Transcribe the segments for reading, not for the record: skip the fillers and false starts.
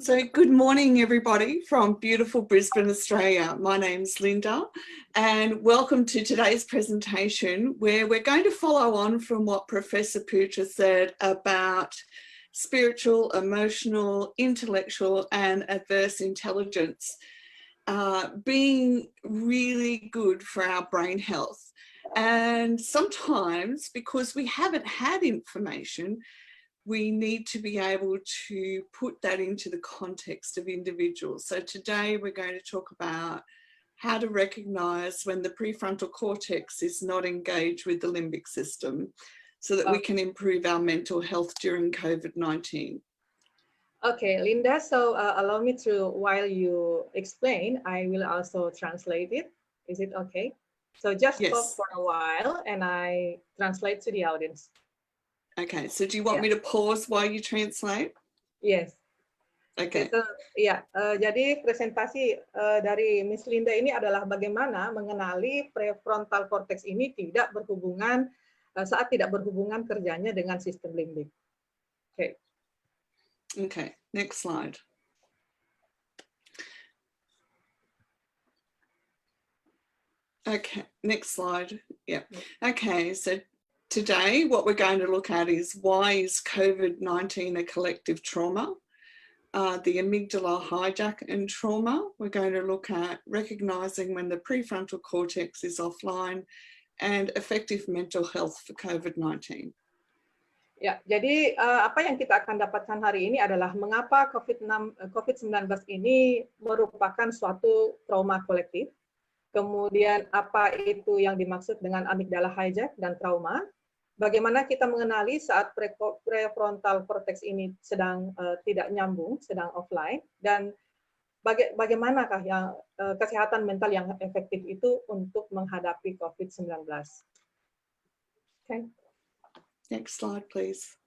So good morning, everybody from beautiful Brisbane, Australia. My name's Linda, and welcome to today's presentation where we're going to follow on from what Professor Ptsd said about spiritual, emotional, intellectual, and adverse intelligence being really good for our brain health. And sometimes, because we haven't had information, we need to be able to put that into the context of individuals. So today we're going to talk about how to recognize when the prefrontal cortex is not engaged with the limbic system so that we can improve our mental health during COVID-19. Okay, Linda, so allow me to, while you explain, I will also translate it. Is it okay? So just stop for a while and I translate to the audience. Okay, so do you want me to pause while you translate? Yes. Okay. So, ya, jadi presentasi dari Miss Linda ini adalah bagaimana mengenali prefrontal cortex ini tidak berhubungan, saat tidak berhubungan kerjanya dengan sistem limbik. Oke. Okay, next slide. Okay, next slide. Yeah. Okay, so today what we're going to look at is why is COVID-19 a collective trauma? The amygdala hijack and trauma. We're going to look at recognizing when the prefrontal cortex is offline and effective mental health for COVID-19. Ya, jadi apa yang kita akan dapatkan hari ini adalah mengapa COVID-19 ini merupakan suatu trauma kolektif. Kemudian apa itu yang dimaksud dengan amygdala hijack dan trauma. Bagaimana kita mengenali saat prefrontal cortex ini sedang tidak nyambung, sedang offline, dan bagaimanakah yang kesehatan mental yang efektif itu untuk menghadapi COVID-19. Okay. Next slide, please.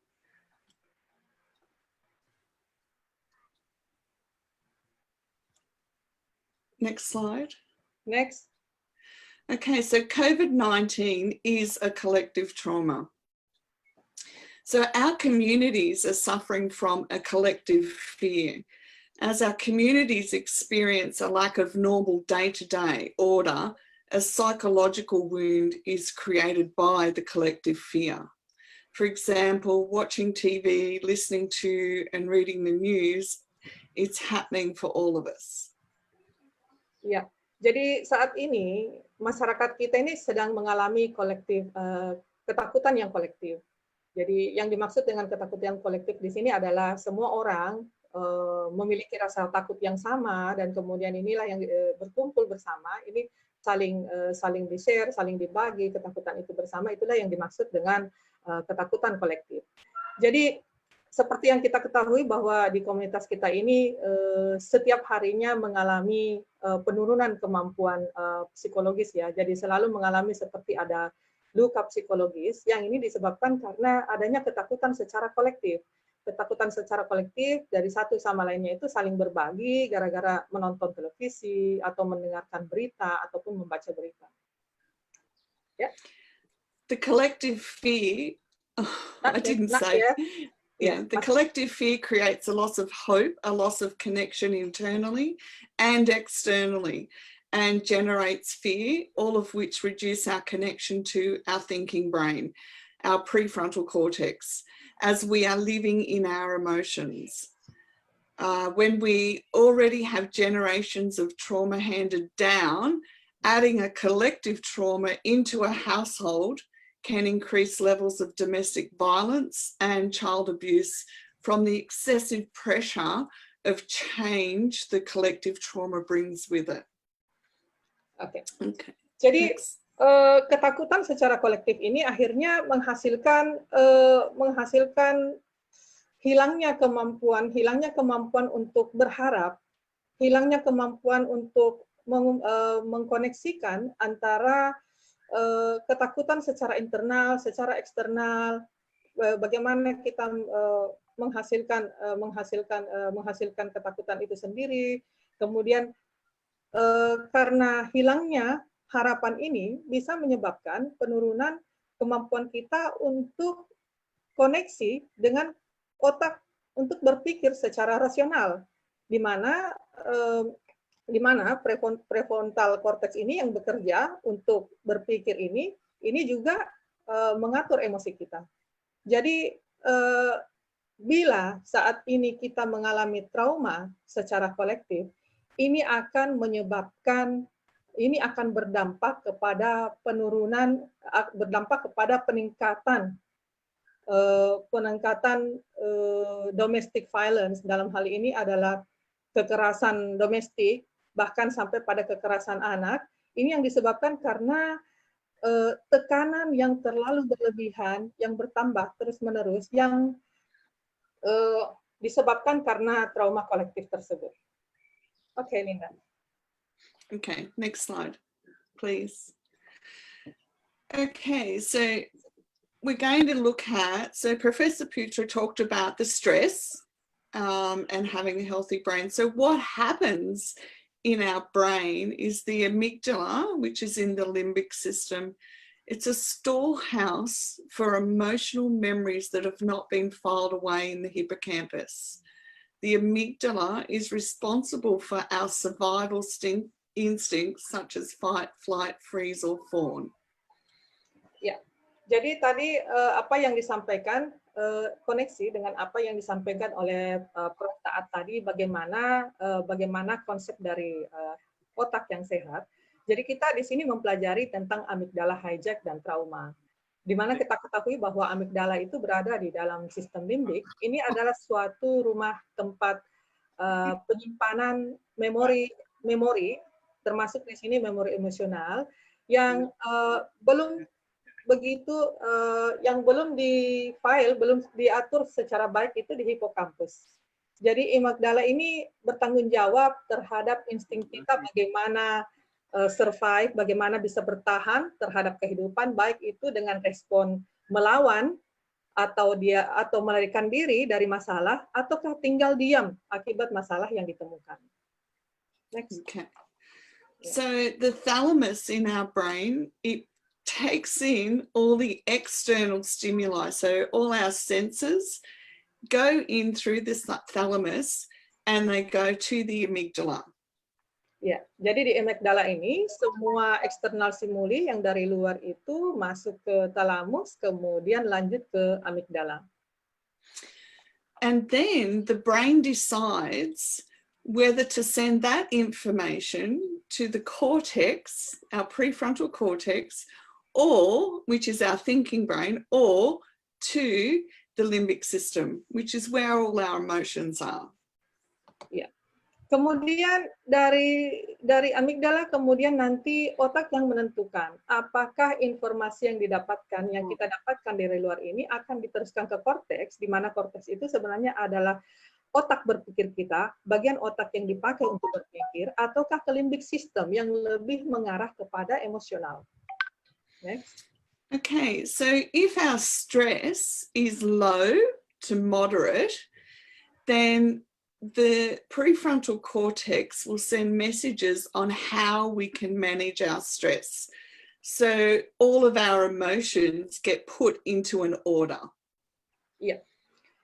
Next slide. Next. Okay, so COVID-19 is a collective trauma. So our communities are suffering from a collective fear. As our communities experience a lack of normal day-to-day order, a psychological wound is created by the collective fear. For example, watching TV, listening to and reading the news, it's happening for all of us. Ya, jadi saat ini masyarakat kita ini sedang mengalami ketakutan yang kolektif. Jadi yang dimaksud dengan ketakutan yang kolektif di sini adalah semua orang memiliki rasa takut yang sama dan kemudian inilah yang berkumpul bersama ini saling di-share, saling dibagi ketakutan itu bersama, itulah yang dimaksud dengan ketakutan kolektif. Jadi seperti yang kita ketahui bahwa di komunitas kita ini setiap harinya mengalami penurunan kemampuan psikologis ya. Jadi selalu mengalami seperti ada luka psikologis yang ini disebabkan karena adanya ketakutan secara kolektif. Ketakutan secara kolektif dari satu sama lainnya itu saling berbagi gara-gara menonton televisi atau mendengarkan berita ataupun membaca berita. Ya. The collective fear, I didn't say. Yeah, the collective fear creates a loss of hope, a loss of connection internally and externally, and generates fear, all of which reduce our connection to our thinking brain, our prefrontal cortex, as we are living in our emotions. When we already have generations of trauma handed down, adding a collective trauma into a household can increase levels of domestic violence and child abuse from the excessive pressure of change the collective trauma brings with it. Okay. Okay. Jadi ketakutan secara kolektif ini akhirnya menghasilkan hilangnya kemampuan untuk berharap, hilangnya kemampuan untuk mengkoneksikan antara ketakutan secara internal, secara eksternal, bagaimana kita menghasilkan ketakutan itu sendiri. Kemudian karena hilangnya harapan ini bisa menyebabkan penurunan kemampuan kita untuk koneksi dengan otak untuk berpikir secara rasional. di mana prefrontal cortex ini yang bekerja untuk berpikir ini juga mengatur emosi kita. Jadi bila saat ini kita mengalami trauma secara kolektif, ini akan berdampak kepada peningkatan domestic violence. Dalam hal ini adalah kekerasan domestik, bahkan sampai pada kekerasan anak. Ini yang disebabkan karena tekanan yang terlalu berlebihan, yang bertambah terus-menerus, yang disebabkan karena trauma kolektif tersebut. Oke, Linda. Okay, next slide, please. Okay, so we're going to look at, so Professor Putra talked about the stress and having a healthy brain. So what happens in our brain is the amygdala, which is in the limbic system. It's a storehouse for emotional memories that have not been filed away in the hippocampus. The amygdala is responsible for our survival instincts such as fight, flight, freeze, or fawn. Ya, jadi tadi apa yang disampaikan, koneksi dengan apa yang disampaikan oleh Prof. Taat tadi, bagaimana konsep dari otak yang sehat. Jadi kita di sini mempelajari tentang amigdala hijack dan trauma. Di mana kita ketahui bahwa amigdala itu berada di dalam sistem limbik. Ini adalah suatu rumah tempat penyimpanan memori, termasuk di sini memori emosional yang belum di-file, belum diatur secara baik itu di hipokampus. Jadi amigdala ini bertanggung jawab terhadap insting kita bagaimana survive, bagaimana bisa bertahan terhadap kehidupan, baik itu dengan respon melawan atau melarikan diri dari masalah, ataukah tinggal diam akibat masalah yang ditemukan. Next. Okay. So the thalamus in our brain, it takes in all the external stimuli. So all our senses go in through this thalamus and they go to the amygdala. Ya, jadi di amigdala ini semua eksternal stimuli yang dari luar itu masuk ke thalamus, kemudian lanjut ke amigdala. And then the brain decides whether to send that information to the cortex, our prefrontal cortex, or, which is our thinking brain, or to the limbic system, which is where all our emotions are. Ya. Kemudian dari amigdala kemudian nanti otak yang menentukan apakah informasi yang kita dapatkan dari luar ini akan diteruskan ke korteks, di mana korteks itu sebenarnya adalah otak berpikir kita, bagian otak yang dipakai untuk berpikir, ataukah ke limbic system yang lebih mengarah kepada emosional. Next. Okay, so if our stress is low to moderate, then the prefrontal cortex will send messages on how we can manage our stress. So all of our emotions get put into an order. Iya.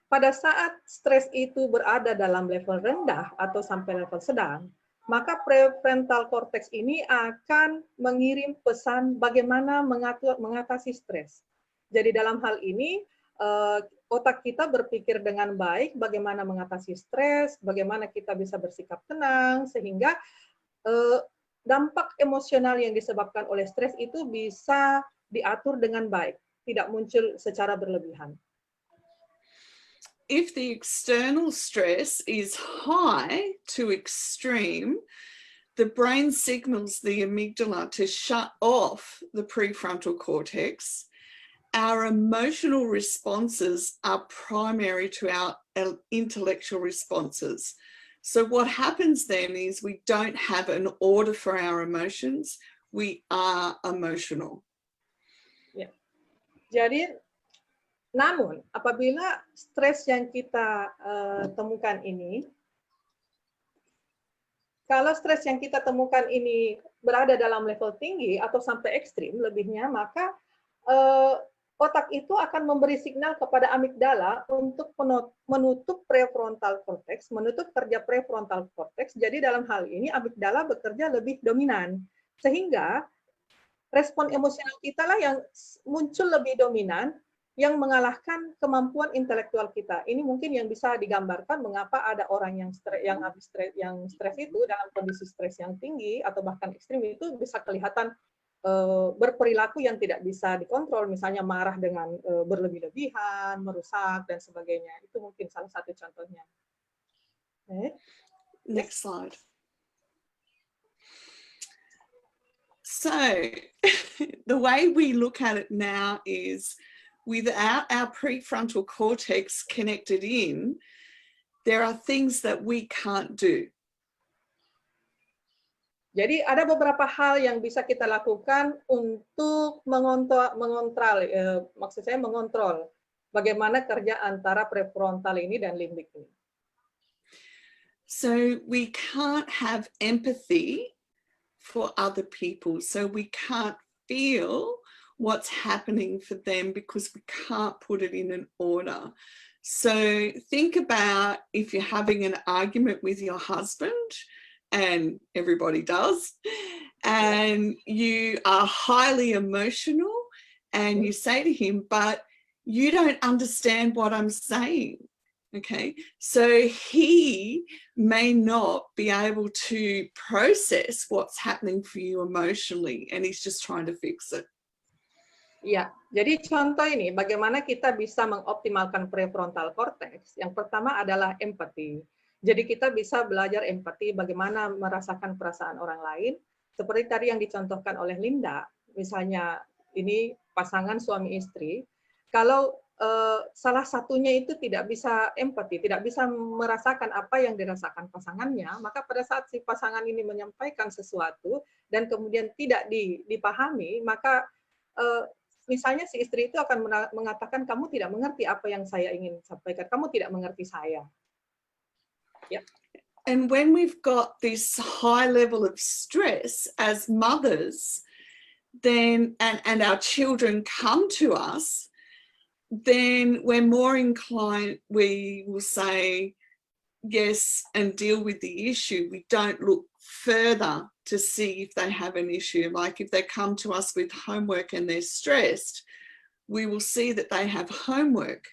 Pada saat stres itu berada dalam level rendah atau sampai level sedang, maka prefrontal cortex ini akan mengirim pesan bagaimana mengatasi stres. Jadi dalam hal ini, otak kita berpikir dengan baik bagaimana mengatasi stres, bagaimana kita bisa bersikap tenang, sehingga dampak emosional yang disebabkan oleh stres itu bisa diatur dengan baik, tidak muncul secara berlebihan. If the external stress is high to extreme, the brain signals the amygdala to shut off the prefrontal cortex. Our emotional responses are primary to our intellectual responses. So what happens then is we don't have an order for our emotions. We are emotional. Ya. Jadi, namun apabila stres yang kita temukan ini, kalau stres yang kita temukan ini berada dalam level tinggi atau sampai ekstrim lebihnya, maka otak itu akan memberi signal kepada amigdala untuk menutup prefrontal cortex, menutup kerja prefrontal cortex. Jadi dalam hal ini amigdala bekerja lebih dominan, sehingga respon emosional kita lah yang muncul lebih dominan, yang mengalahkan kemampuan intelektual kita. Ini mungkin yang bisa digambarkan mengapa ada orang yang stres itu dalam kondisi stres yang tinggi atau bahkan ekstrim itu bisa kelihatan berperilaku yang tidak bisa dikontrol, misalnya marah dengan berlebih-lebihan, merusak dan sebagainya. Itu mungkin salah satu contohnya. Next slide. So the way we look at it now is without our prefrontal cortex connected in, there are things that we can't do. Jadi ada beberapa hal yang bisa kita lakukan untuk mengontrol bagaimana kerja antara prefrontal ini dan limbik ini. So we can't have empathy for other people. So we can't feel what's happening for them because we can't put it in an order. So think about if you're having an argument with your husband, and everybody does, and you are highly emotional and you say to him, but you don't understand what I'm saying. Okay, so he may not be able to process what's happening for you emotionally, and he's just trying to fix it. Ya, jadi contoh ini bagaimana kita bisa mengoptimalkan prefrontal cortex. Yang pertama adalah empati. Jadi kita bisa belajar empati, bagaimana merasakan perasaan orang lain. Seperti tadi yang dicontohkan oleh Linda, misalnya ini pasangan suami istri, kalau salah satunya itu tidak bisa empati, tidak bisa merasakan apa yang dirasakan pasangannya, maka pada saat si pasangan ini menyampaikan sesuatu dan kemudian tidak dipahami, maka misalnya si istri itu akan mengatakan, kamu tidak mengerti apa yang saya ingin sampaikan, kamu tidak mengerti saya. Yeah. And when we've got this high level of stress as mothers, then and our children come to us, then we're more inclined, we will say yes and deal with the issue. We don't look further to see if they have an issue. Like if they come to us with homework and they're stressed, we will see that they have homework,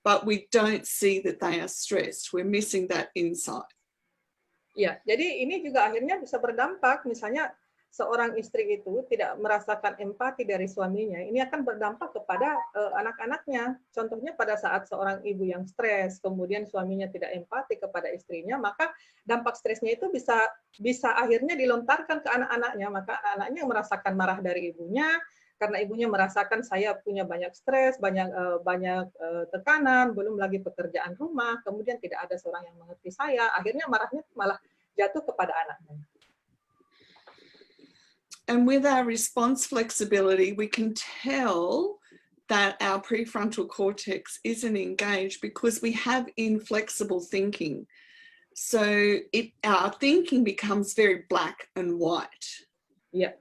but we don't see that they are stressed. We're missing that insight. Ya, jadi ini juga akhirnya bisa berdampak, misalnya seorang istri itu tidak merasakan empati dari suaminya, ini akan berdampak kepada anak-anaknya. Contohnya pada saat seorang ibu yang stres, kemudian suaminya tidak empati kepada istrinya, maka dampak stresnya itu bisa akhirnya dilontarkan ke anak-anaknya, maka anak-anaknya merasakan marah dari ibunya, karena ibunya merasakan saya punya banyak stres, banyak tekanan, belum lagi pekerjaan rumah, kemudian tidak ada seorang yang mengerti saya, akhirnya marahnya malah jatuh kepada anaknya. And with our response flexibility, we can tell that our prefrontal cortex isn't engaged because we have inflexible thinking. So our thinking becomes very black and white. Ya.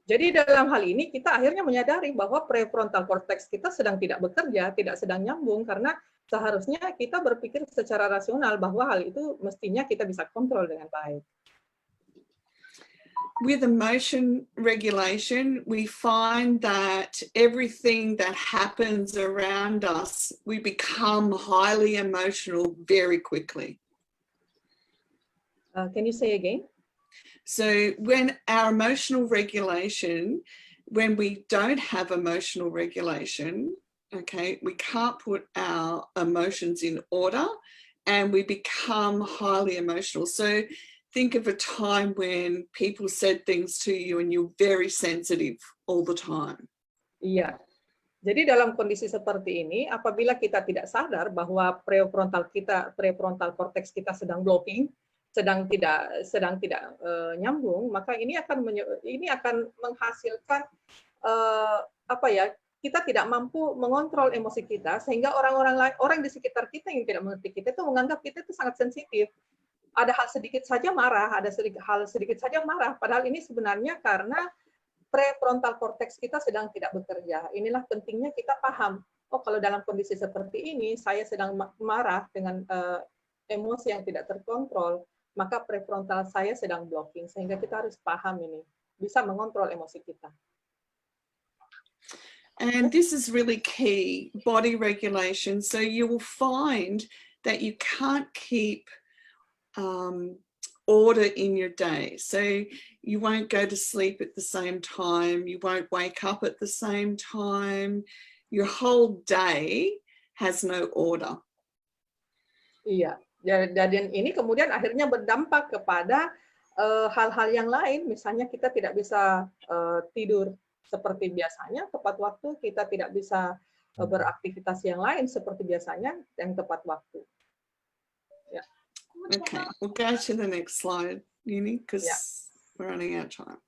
Jadi dalam hal ini kita akhirnya menyadari bahwa prefrontal cortex kita sedang tidak bekerja, tidak sedang nyambung, karena seharusnya kita berpikir secara rasional bahwa hal itu mestinya kita bisa kontrol dengan baik. With emotion regulation, we find that everything that happens around us, we become highly emotional very quickly. Can you say again? So when our emotional regulation, when we don't have emotional regulation, okay, we can't put our emotions in order and we become highly emotional. So think of a time when people said things to you and you're very sensitive all the time. Iya. Jadi dalam kondisi seperti ini, apabila kita tidak sadar bahwa prefrontal cortex kita sedang blocking, sedang tidak nyambung, maka ini akan menghasilkan kita tidak mampu mengontrol emosi kita, sehingga orang di sekitar kita yang tidak mengerti kita itu menganggap kita itu sangat sensitif. Ada hal sedikit saja marah, padahal ini sebenarnya karena prefrontal cortex kita sedang tidak bekerja. Inilah pentingnya kita paham, oh kalau dalam kondisi seperti ini, saya sedang marah dengan emosi yang tidak terkontrol, maka prefrontal saya sedang blocking, sehingga kita harus paham ini, bisa mengontrol emosi kita. And this is really key, body regulation. So you will find that you can't keep order in your day. So you won't go to sleep at the same time, you won't wake up at the same time, your whole day has no order. Iya, dan ini kemudian akhirnya berdampak kepada hal-hal yang lain, misalnya kita tidak bisa tidur seperti biasanya tepat waktu, kita tidak bisa beraktivitas yang lain seperti biasanya yang tepat waktu. Ya. Okay, we'll go to the next slide, Uni, because we're running out of time.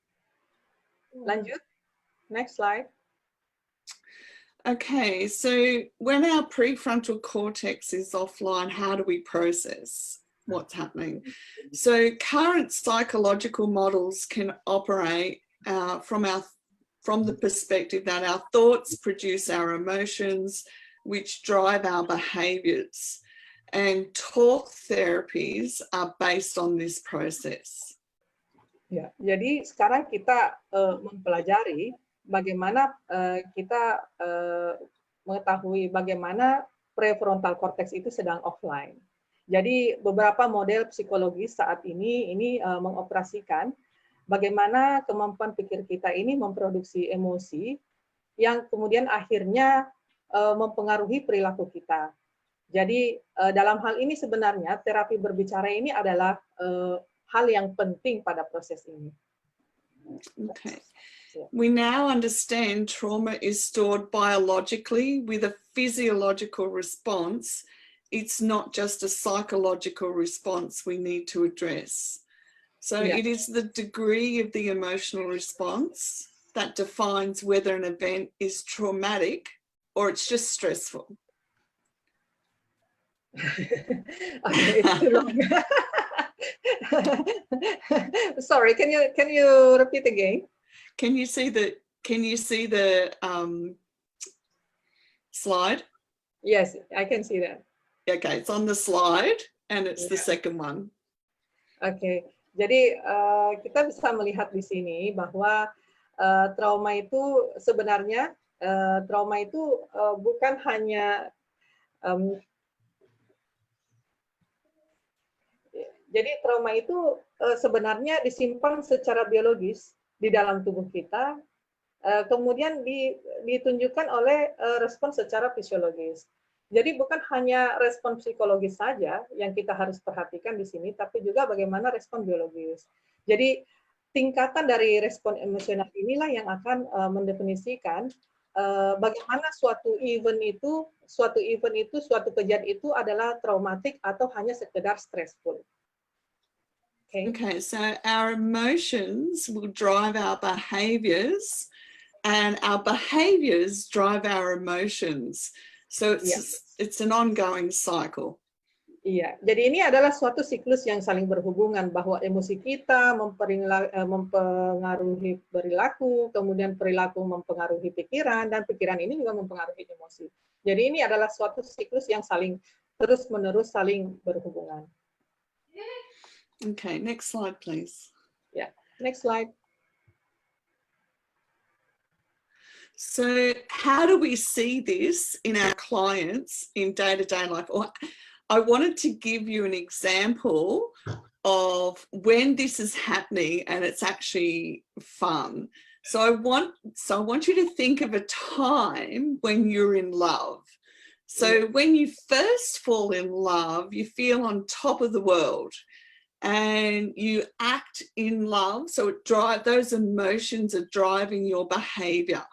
Lanjut, next slide. Okay, so when our prefrontal cortex is offline, how do we process what's happening? So current psychological models can operate from the perspective that our thoughts produce our emotions, which drive our behaviors. And talk therapies are based on this process. Ya, jadi sekarang kita mempelajari bagaimana kita mengetahui bagaimana prefrontal cortex itu sedang offline. Jadi beberapa model psikologis saat ini mengoperasikan bagaimana kemampuan pikir kita ini memproduksi emosi yang kemudian akhirnya mempengaruhi perilaku kita. Jadi dalam hal ini sebenarnya terapi berbicara ini adalah hal yang penting pada proses ini. Okay. We now understand trauma is stored biologically with a physiological response. It's not just a psychological response we need to address. So it is the degree of the emotional response that defines whether an event is traumatic or it's just stressful. Okay, it's too long. Sorry, can you repeat again? Can you see the slide? Yes, I can see that. Okay, it's on the slide and it's the second one. Oke, jadi kita bisa melihat di sini bahwa trauma itu sebenarnya bukan hanya jadi trauma itu sebenarnya disimpan secara biologis di dalam tubuh kita, kemudian ditunjukkan oleh respon secara fisiologis. Jadi bukan hanya respon psikologis saja yang kita harus perhatikan di sini, tapi juga bagaimana respon biologis. Jadi tingkatan dari respon emosional inilah yang akan mendefinisikan bagaimana suatu kejadian itu adalah traumatik atau hanya sekedar stressful. Okay, so our emotions will drive our behaviors and our behaviors drive our emotions. So it's an ongoing cycle. Iya, jadi ini adalah suatu siklus yang saling berhubungan bahwa emosi kita mempengaruhi perilaku, kemudian perilaku mempengaruhi pikiran, dan pikiran ini juga mempengaruhi emosi. Jadi ini adalah suatu siklus yang terus-menerus saling berhubungan. Okay, next slide, please. Yeah, next slide. So how do we see this in our clients in day-to-day life? Or I wanted to give you an example of when this is happening and it's actually fun. So I want you to think of a time when you're in love. So when you first fall in love, you feel on top of the world. And you act in love, so those emotions are driving your behavior.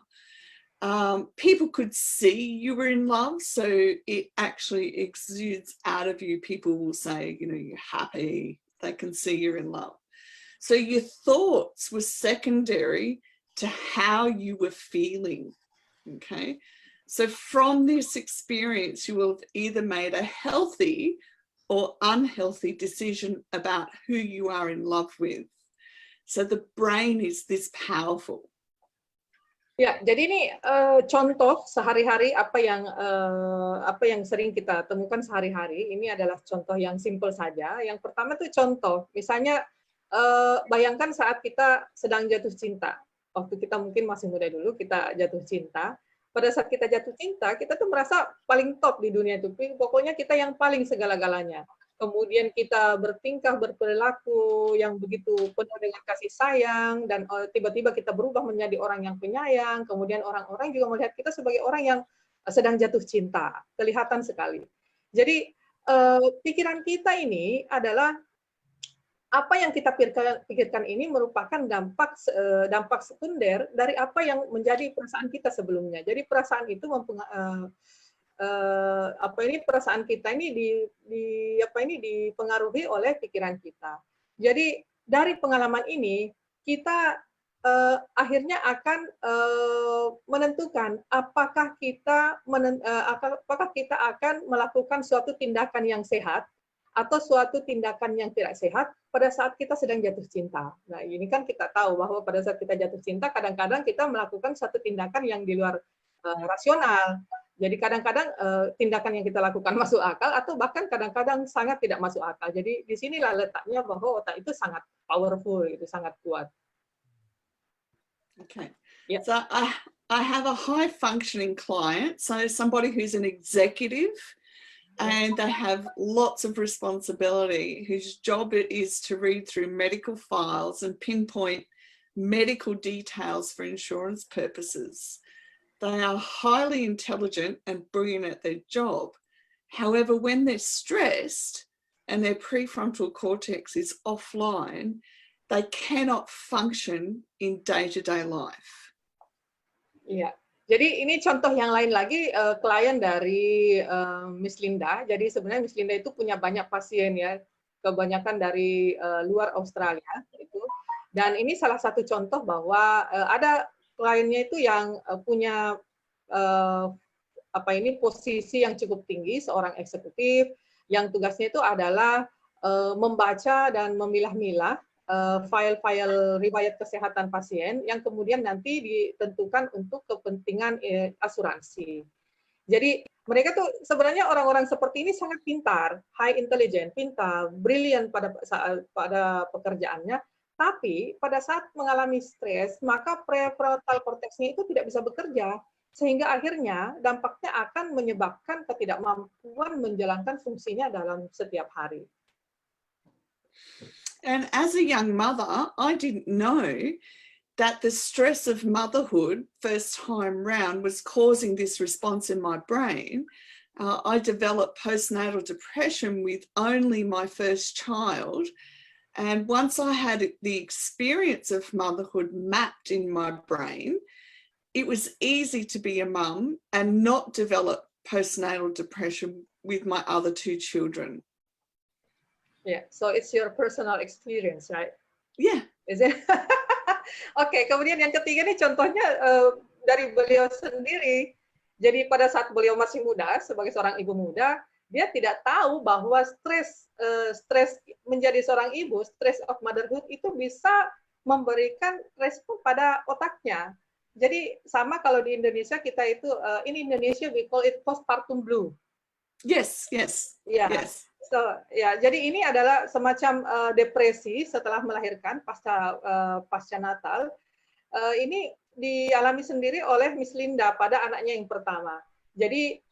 People could see you were in love, so it actually exudes out of you. People will say, you know, you're happy, they can see you're in love. So your thoughts were secondary to how you were feeling, okay? So from this experience, you will have either made a healthy or unhealthy decision about who you are in love with. So the brain is this powerful. Ya, jadi ini contoh sehari-hari apa yang sering kita temukan sehari-hari. Ini adalah contoh yang simple saja. Yang pertama tuh contoh, misalnya bayangkan saat kita sedang jatuh cinta. Waktu kita mungkin masih muda dulu, kita jatuh cinta. Pada saat kita jatuh cinta, kita tuh merasa paling top di dunia itu. Pokoknya kita yang paling segala-galanya. Kemudian kita bertingkah, berperilaku yang begitu penuh dengan kasih sayang, dan tiba-tiba kita berubah menjadi orang yang penyayang, kemudian orang-orang juga melihat kita sebagai orang yang sedang jatuh cinta, kelihatan sekali. Jadi pikiran kita ini adalah apa yang kita pikirkan ini merupakan dampak sekunder dari apa yang menjadi perasaan kita sebelumnya. Jadi perasaan itu perasaan kita ini dipengaruhi oleh pikiran kita. Jadi dari pengalaman ini kita akhirnya akan menentukan apakah kita akan melakukan suatu tindakan yang sehat atau suatu tindakan yang tidak sehat pada saat kita sedang jatuh cinta. Nah, ini kan kita tahu bahwa pada saat kita jatuh cinta kadang-kadang kita melakukan suatu tindakan yang di luar rasional. Jadi kadang-kadang tindakan yang kita lakukan masuk akal atau bahkan kadang-kadang sangat tidak masuk akal. Jadi disinilah letaknya bahwa otak itu sangat powerful, itu sangat kuat. Okay. Yeah. So I have a high functioning client, so somebody who's an executive and they have lots of responsibility, whose job it is to read through medical files and pinpoint medical details for insurance purposes. They are highly intelligent and brilliant at their job. However, when they're stressed and their prefrontal cortex is offline, they cannot function in day-to-day life. Iya. Jadi ini contoh yang lain lagi, klien dari Miss Linda. Jadi sebenarnya Miss Linda itu punya banyak pasien ya, kebanyakan dari luar Australia itu. Dan ini salah satu contoh bahwa ada kliennya itu yang punya posisi yang cukup tinggi, seorang eksekutif yang tugasnya itu adalah membaca dan memilah-milah file-file riwayat kesehatan pasien yang kemudian nanti ditentukan untuk kepentingan asuransi. Jadi mereka tuh sebenarnya orang-orang seperti ini sangat pintar, high intelligence, pintar, brilliant pada pekerjaannya, tapi pada saat mengalami stres, maka prefrontal cortex-nya itu tidak bisa bekerja, sehingga akhirnya dampaknya akan menyebabkan ketidakmampuan menjalankan fungsinya dalam setiap hari. And as a young mother, I didn't know that the stress of motherhood first time round was causing this response in my brain. I developed postnatal depression with only my first child. And once I had the experience of motherhood mapped in my brain, it was easy to be a mum and not develop postnatal depression with my other two children. Yeah, so it's your personal experience, right? Yeah. Is it? Oke, kemudian yang ketiga nih contohnya dari beliau sendiri. Jadi pada saat beliau masih muda, sebagai seorang ibu muda, dia tidak tahu bahwa stres menjadi seorang ibu, stress of motherhood itu bisa memberikan respon pada otaknya. Jadi sama kalau di Indonesia kita itu, in Indonesia we call it postpartum blue. Yes. Yeah. Yes. So, ya, jadi ini adalah semacam depresi setelah melahirkan pasca Natal. Ini dialami sendiri oleh Miss Linda pada anaknya yang pertama. Jadi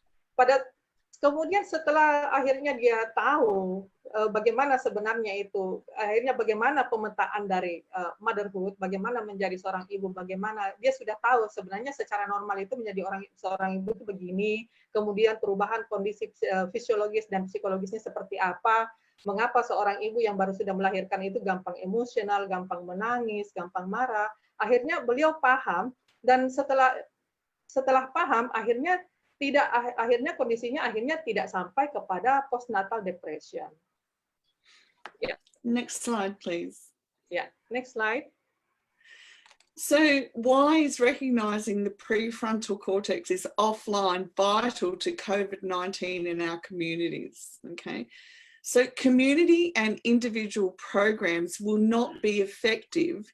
kemudian setelah akhirnya dia tahu bagaimana sebenarnya itu, akhirnya bagaimana pemetaan dari motherhood, bagaimana menjadi seorang ibu, bagaimana dia sudah tahu sebenarnya secara normal itu menjadi seorang ibu itu begini, kemudian perubahan kondisi fisiologis dan psikologisnya seperti apa, mengapa seorang ibu yang baru sudah melahirkan itu gampang emosional, gampang menangis, gampang marah. Akhirnya beliau paham, dan setelah paham akhirnya kondisinya tidak sampai kepada postnatal depression. Yeah. Next slide, please. Yeah, next slide. So why is recognizing the prefrontal cortex is offline vital to COVID-19 in our communities? Okay, so community and individual programs will not be effective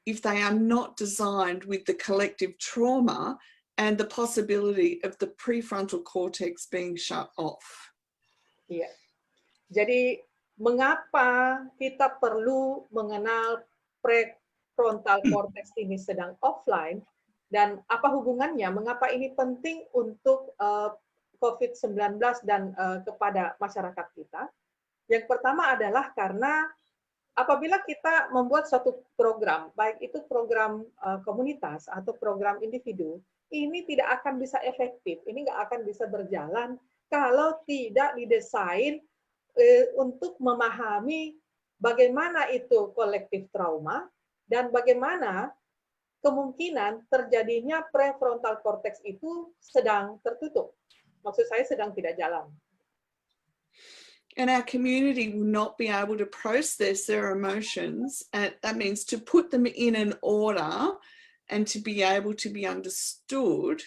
if they are not designed with the collective trauma and the possibility of the prefrontal cortex being shut off. Iya. Jadi mengapa kita perlu mengenal prefrontal cortex ini sedang offline dan apa hubungannya? Mengapa ini penting untuk COVID-19 dan kepada masyarakat kita? Yang pertama adalah karena apabila kita membuat suatu program, baik itu program komunitas atau program individu, ini tidak akan bisa efektif, ini nggak akan bisa berjalan kalau tidak didesain untuk memahami bagaimana itu kolektif trauma dan bagaimana kemungkinan terjadinya prefrontal cortex itu sedang tertutup. Maksud saya sedang tidak jalan. And our community will not be able to process their emotions. And that means to put them in an order and to be able to be understood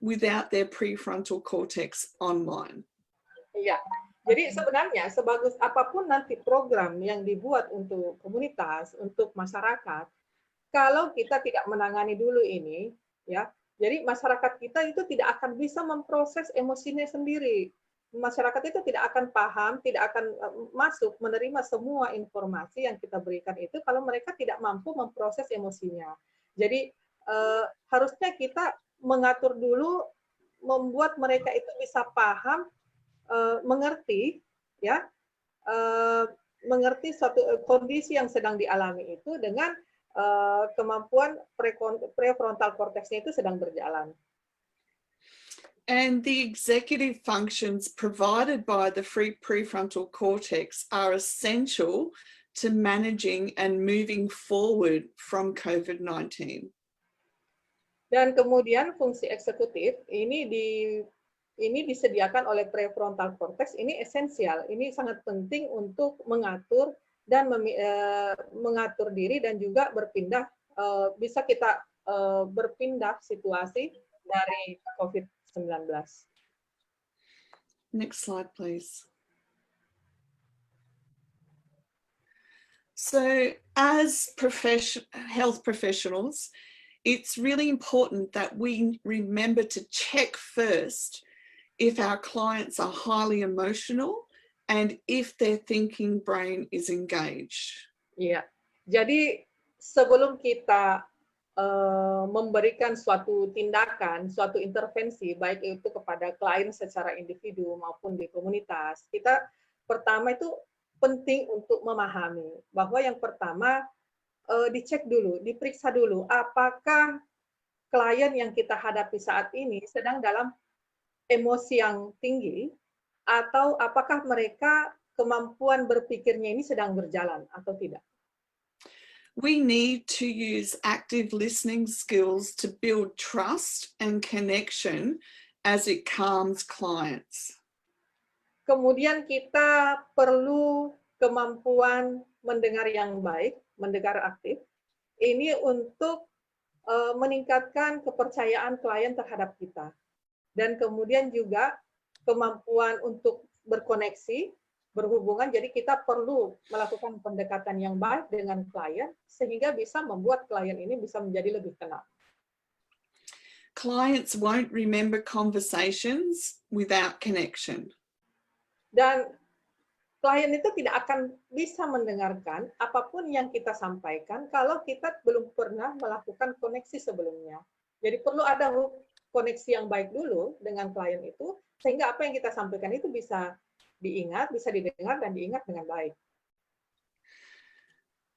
without their prefrontal cortex online. Iya, jadi sebenarnya sebagus apapun nanti program yang dibuat untuk komunitas, untuk masyarakat, kalau kita tidak menangani dulu ini, ya, jadi masyarakat kita itu tidak akan bisa memproses emosinya sendiri. Masyarakat itu tidak akan paham, tidak akan masuk menerima semua informasi yang kita berikan itu kalau mereka tidak mampu memproses emosinya. Jadi harusnya kita mengatur dulu, membuat mereka itu bisa paham, mengerti, ya, mengerti suatu kondisi yang sedang dialami itu dengan kemampuan prefrontal cortex-nya itu sedang berjalan. And the executive functions provided by the prefrontal cortex are essential to managing and moving forward from COVID-19. Dan kemudian fungsi eksekutif ini disediakan oleh prefrontal cortex, ini esensial, ini sangat penting untuk mengatur dan mengatur diri dan juga berpindah, bisa kita berpindah situasi dari COVID-19. Next slide, please. So as health professionals, it's really important that we remember to check first if our clients are highly emotional and if their thinking brain is engaged. Iya, jadi sebelum kita memberikan suatu tindakan, suatu intervensi, baik itu kepada klien secara individu maupun di komunitas, kita pertama itu penting untuk memahami bahwa yang pertama dicek dulu, diperiksa dulu, apakah klien yang kita hadapi saat ini sedang dalam emosi yang tinggi, atau apakah mereka kemampuan berpikirnya ini sedang berjalan atau tidak. We need to use active listening skills to build trust and connection as it calms clients. Kemudian kita perlu kemampuan mendengar yang baik, mendengar aktif. Ini untuk meningkatkan kepercayaan klien terhadap kita. Dan kemudian juga kemampuan untuk berkoneksi, berhubungan, jadi kita perlu melakukan pendekatan yang baik dengan klien sehingga bisa membuat klien ini bisa menjadi lebih tenang. Clients won't remember conversations without connection. Dan klien itu tidak akan bisa mendengarkan apapun yang kita sampaikan kalau kita belum pernah melakukan koneksi sebelumnya. Jadi perlu ada koneksi yang baik dulu dengan klien itu sehingga apa yang kita sampaikan itu bisa diingat, bisa didengar, dan diingat dengan baik.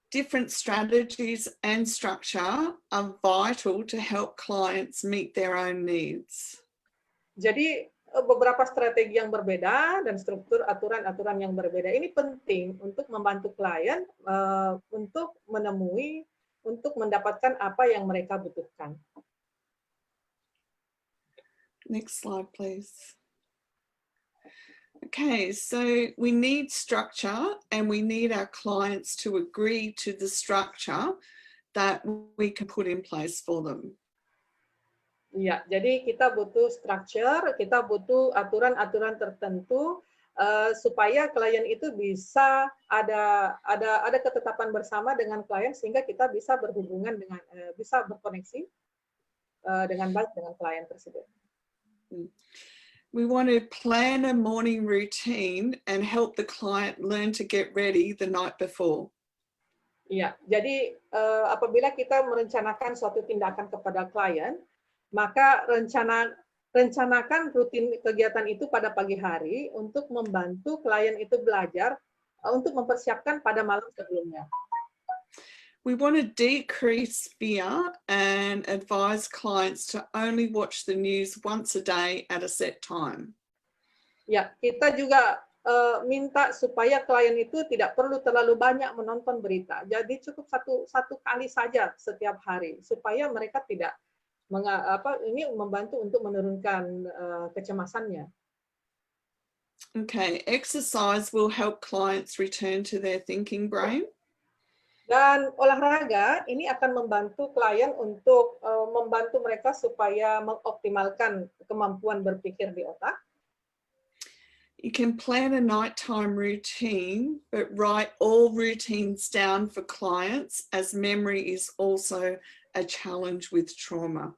Different strategies and structure are vital to help clients meet their own needs. Jadi beberapa strategi yang berbeda dan struktur aturan-aturan yang berbeda ini penting untuk membantu klien untuk menemui, untuk mendapatkan apa yang mereka butuhkan. Next slide, please. Okay, so we need structure and we need our clients to agree to the structure that we can put in place for them. Ya, jadi kita butuh structure, kita butuh aturan-aturan tertentu supaya klien itu bisa ada ketetapan bersama dengan klien sehingga kita bisa berhubungan dengan bisa berkoneksi dengan baik dengan klien tersebut. We want to plan a morning routine and help the client learn to get ready the night before. Iya, jadi apabila kita merencanakan suatu tindakan kepada klien, maka rencanakan rutin kegiatan itu pada pagi hari untuk membantu klien itu belajar untuk mempersiapkan pada malam sebelumnya. We want to decrease fear and advise clients to only watch the news once a day at a set time. Ya, kita juga minta supaya klien itu tidak perlu terlalu banyak menonton berita. Jadi cukup satu kali saja setiap hari supaya mereka tidak ini membantu untuk menurunkan kecemasannya. Okay, exercise will help clients return to their thinking brain. Dan olahraga ini akan membantu klien untuk membantu mereka supaya mengoptimalkan kemampuan berpikir di otak. You can plan a nighttime routine, but write all routines down for clients as memory is also a challenge with trauma.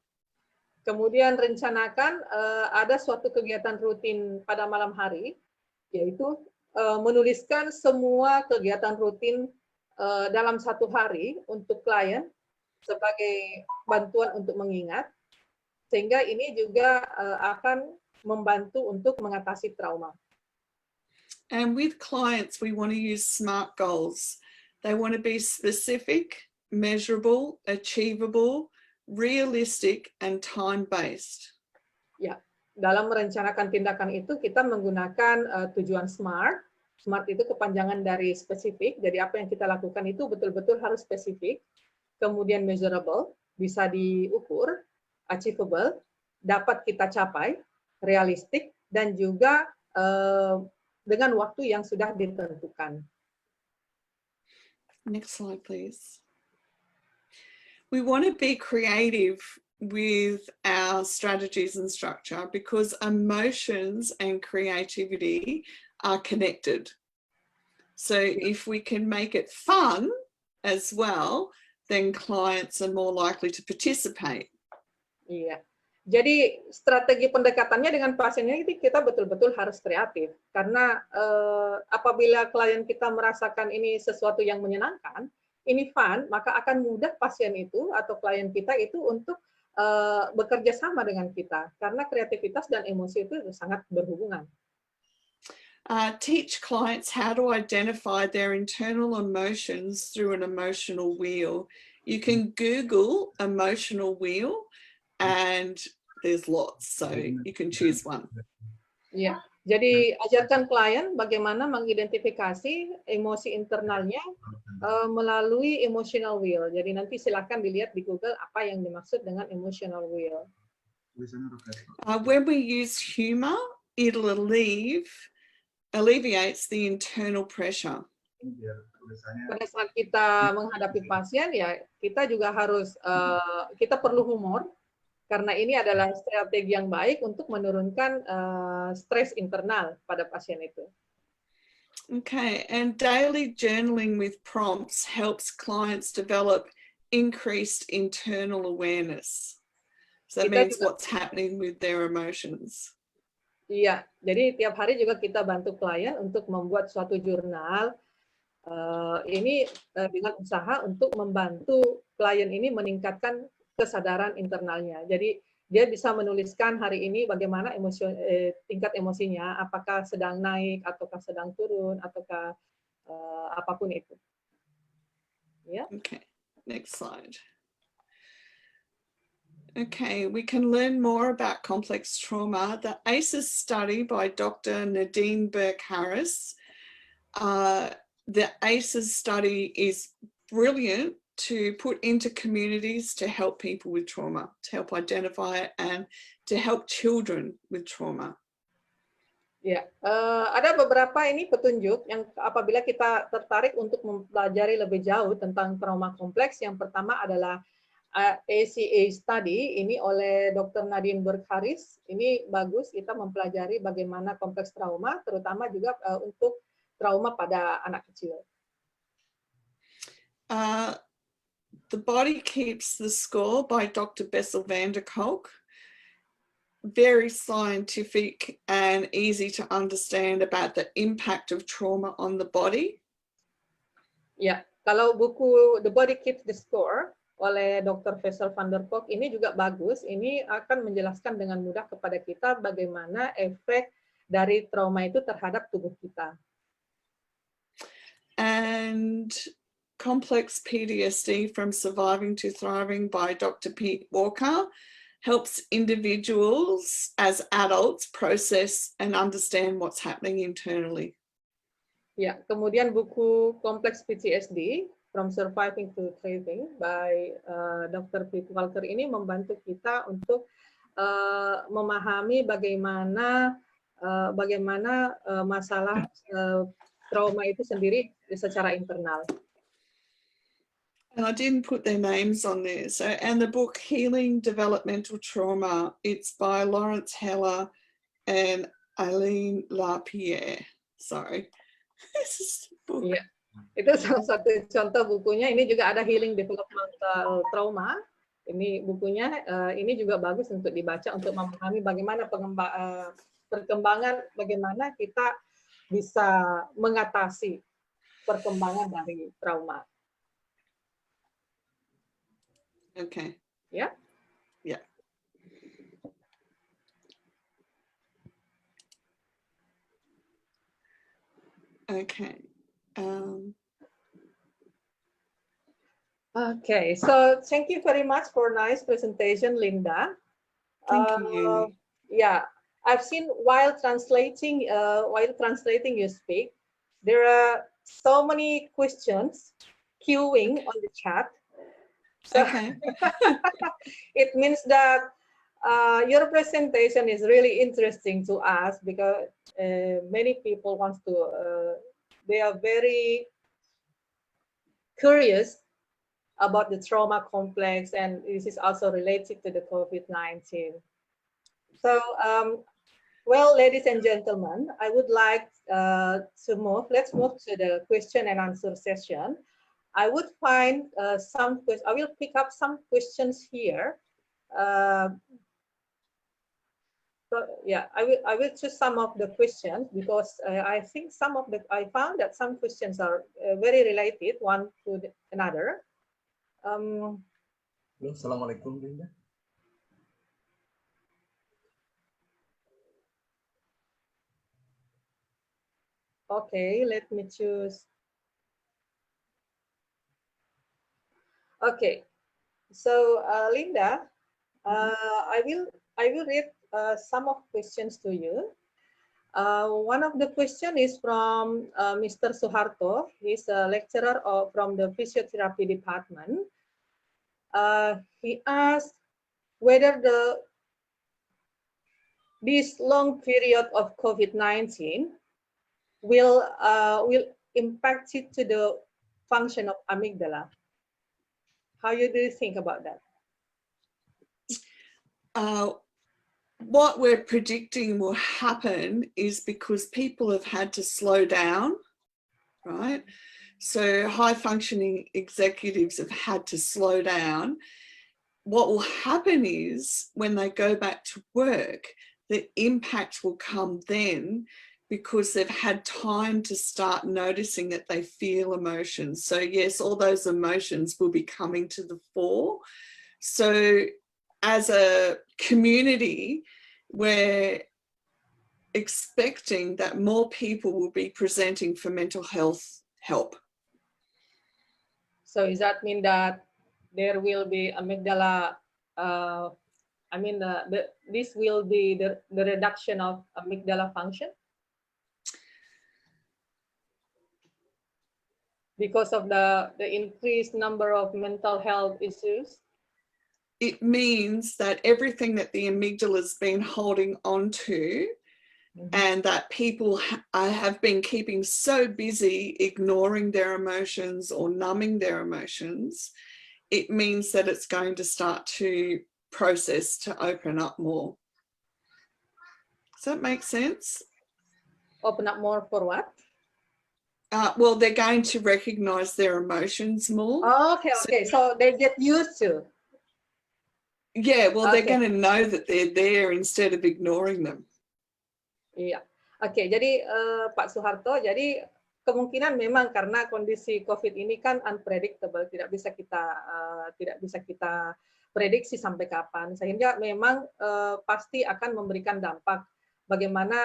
Kemudian rencanakan ada suatu kegiatan rutin pada malam hari, yaitu menuliskan semua kegiatan rutin dalam satu hari untuk klien sebagai bantuan untuk mengingat, sehingga ini juga akan membantu untuk mengatasi trauma. And with clients, we want to use SMART goals. They want to be specific, measurable, achievable, realistic, and time-based. Ya, dalam merencanakan tindakan itu kita menggunakan tujuan SMART. SMART itu kepanjangan dari spesifik, jadi apa yang kita lakukan itu betul-betul harus spesifik. Kemudian measurable, bisa diukur, achievable, dapat kita capai, realistik, dan juga dengan waktu yang sudah ditentukan. Next slide, please. We want to be creative with our strategies and structure because emotions and creativity are connected. So if we can make it fun as well, then clients are more likely to participate. Iya. Jadi strategi pendekatannya dengan pasiennya itu kita betul-betul harus kreatif karena apabila klien kita merasakan ini sesuatu yang menyenangkan, ini fun, maka akan mudah pasien itu atau klien kita itu untuk bekerja sama dengan kita karena kreativitas dan emosi itu sangat berhubungan. Teach clients how to identify their internal emotions through an emotional wheel. You can Google emotional wheel and there's lots, so you can choose one. Ya, jadi ajarkan klien bagaimana mengidentifikasi emosi internalnya melalui emotional wheel. Jadi nanti silakan dilihat di Google apa yang dimaksud dengan emotional wheel. When we use humor, it alleviates the internal pressure. Pada saat kita menghadapi pasien, ya kita juga harus kita perlu humor. Karena ini adalah strategi yang baik untuk menurunkan stres internal pada pasien itu. Okay, and daily journaling with prompts helps clients develop increased internal awareness. So that means what's happening with their emotions. Iya, jadi tiap hari juga kita bantu klien untuk membuat suatu jurnal. Ini dengan usaha untuk membantu klien ini meningkatkan kesadaran internalnya. Jadi dia bisa menuliskan hari ini bagaimana tingkat emosinya, apakah sedang naik, ataukah sedang turun, ataukah apapun itu. Yeah. Okay, next slide. Okay, we can learn more about complex trauma. The ACEs study by Dr. Nadine Burke-Harris. The ACEs study is brilliant to put into communities to help people with trauma, to help identify it and to help children with trauma. Ya, ada beberapa ini petunjuk yang apabila kita tertarik untuk mempelajari lebih jauh tentang trauma kompleks. Yang pertama adalah ACA study ini oleh Dr. Nadine Burkharis. Ini bagus, kita mempelajari bagaimana kompleks trauma, terutama juga untuk trauma pada anak kecil. The Body Keeps the Score by Dr. Bessel van der Kolk. Very scientific and easy to understand about the impact of trauma on the body. Ya, kalau buku The Body Keeps the Score oleh Dr. Bessel van der Kolk ini juga bagus. Ini akan menjelaskan dengan mudah kepada kita bagaimana efek dari trauma itu terhadap tubuh kita. And Complex PTSD from Surviving to Thriving by Dr. Pete Walker helps individuals as adults process and understand what's happening internally. Ya, kemudian buku Complex PTSD From Surviving to Thriving by Dr. Pete Walker ini membantu kita untuk memahami bagaimana masalah trauma itu sendiri secara internal. And I didn't put their names on there. So, and the book Healing Developmental Trauma, it's by Lawrence Heller and Aileen Lapierre. Sorry. This is the book. Yeah. Itu salah satu contoh bukunya. Ini juga ada Healing Developmental Trauma. Ini bukunya, ini juga bagus untuk dibaca untuk memahami bagaimana perkembangan, bagaimana kita bisa mengatasi perkembangan dari trauma. Okay. Yeah. Yeah. Okay. Okay, so thank you very much for nice presentation, Linda. Thank you. Yeah, I've seen while translating you speak, there are so many questions queuing on the chat. So Okay. it means that your presentation is really interesting to us because many people want to, they are very curious about the trauma complex, and this is also related to the COVID-19. So, well, ladies and gentlemen, I would like let's move to the question and answer session. I would find I will pick up some questions here. So yeah, I will choose some of the questions because I think I found that some questions are very related one to another. Assalamualaikum, Linda. Okay, let me choose. Okay, so Linda, I will read some of questions to you. One of the question is from Mr. Suharto. He's a lecturer from the physiotherapy department. He asked whether this long period of COVID-19 will impact it to the function of amygdala. How do you think about that? What we're predicting will happen is because people have had to slow down, right? So high functioning executives have had to slow down. What will happen is when they go back to work, the impact will come then because they've had time to start noticing that they feel emotions. So yes, all those emotions will be coming to the fore. So as a community, we're expecting that more people will be presenting for mental health help. So does that mean that there will be amygdala, this will be the reduction of amygdala function? Because of the increased number of mental health issues? It means that everything that the amygdala has been holding on to and that people have been keeping so busy ignoring their emotions or numbing their emotions it means that it's going to start to process, to open up more. Does that make sense? Open up more for what? Well, they're going to recognize their emotions more. Oh, okay. So they get used to. Yeah, well, they're going to know that they're there instead of ignoring them. Iya. Oke, jadi Pak Soeharto, jadi kemungkinan memang karena kondisi COVID ini kan unpredictable, tidak bisa kita prediksi sampai kapan, sehingga memang pasti akan memberikan dampak. Bagaimana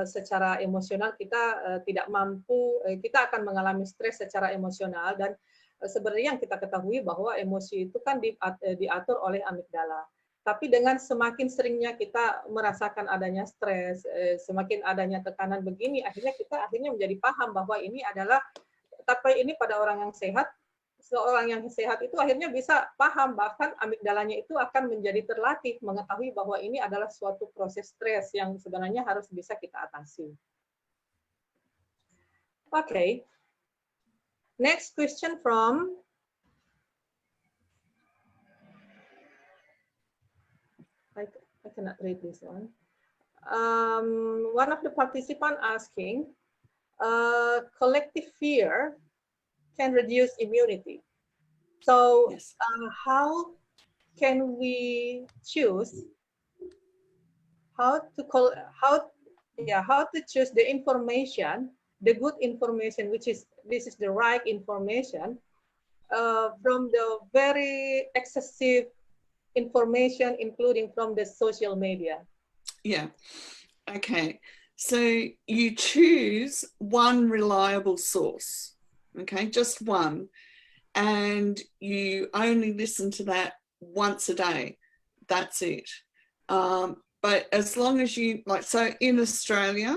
secara emosional kita tidak mampu, kita akan mengalami stres secara emosional, dan sebenarnya yang kita ketahui bahwa emosi itu kan diatur oleh amigdala. Tapi dengan semakin seringnya kita merasakan adanya stres, semakin adanya tekanan begini, akhirnya kita menjadi paham bahwa ini adalah, tapi ini pada orang yang sehat, seorang yang sehat itu akhirnya bisa paham, bahkan amigdalanya itu akan menjadi terlatih mengetahui bahwa ini adalah suatu proses stres yang sebenarnya harus bisa kita atasi. Okay. Next question from I cannot read this one. One of the participants asking, collective fear can reduce immunity. So Yes. how can we choose how to choose the information, the good information, this is the right information, from the very excessive information, including from the social media? Yeah. Okay. So you choose one reliable source, okay, just one, and you only listen to that once a day. That's it. But as long as you, like, so in Australia,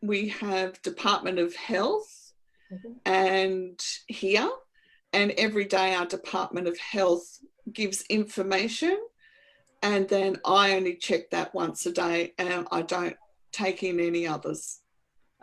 we have Department of Health and here, and every day our Department of Health gives information, and then I only check that once a day and I don't take in any others.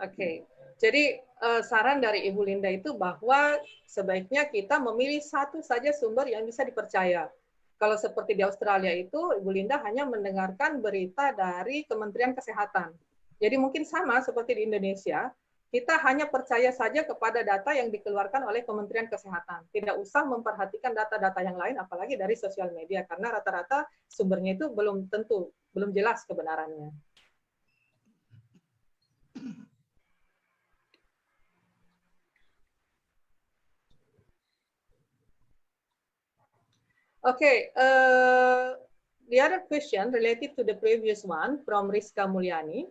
Oke, jadi saran dari Ibu Linda itu bahwa sebaiknya kita memilih satu saja sumber yang bisa dipercaya. Kalau seperti di Australia itu, Ibu Linda hanya mendengarkan berita dari Kementerian Kesehatan. Jadi mungkin sama seperti di Indonesia, kita hanya percaya saja kepada data yang dikeluarkan oleh Kementerian Kesehatan. Tidak usah memperhatikan data-data yang lain, apalagi dari sosial media, karena rata-rata sumbernya itu belum jelas kebenarannya. Okay, the other question related to the previous one from Rizka Mulyani.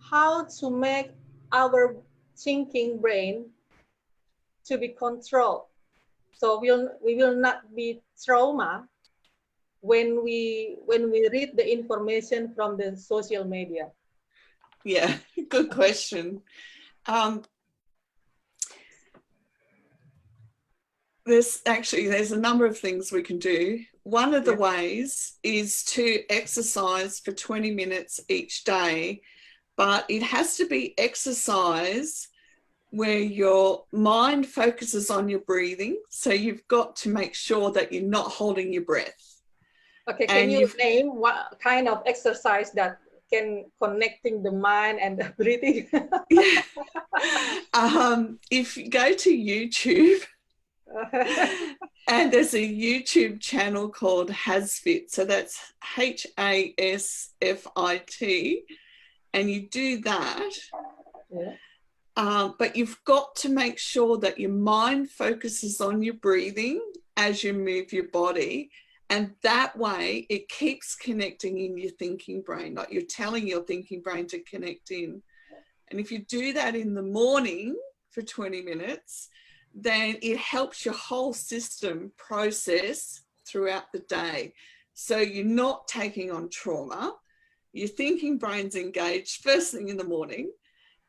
How to make our thinking brain to be controlled, so we will not be trauma when we read the information from the social media. Yeah, good question. There's a number of things we can do. One of the ways is to exercise for 20 minutes each day, but it has to be exercise where your mind focuses on your breathing. So you've got to make sure that you're not holding your breath. Okay, can you name what kind of exercise that can connecting the mind and the breathing? If you go to YouTube, and there's a YouTube channel called HasFit, so that's HASFIT, and you do that. Yeah. But you've got to make sure that your mind focuses on your breathing as you move your body, and that way it keeps connecting in your thinking brain, like you're telling your thinking brain to connect in. And if you do that in the morning for 20 minutes, then it helps your whole system process throughout the day. So you're not taking on trauma, your thinking brain's engaged first thing in the morning,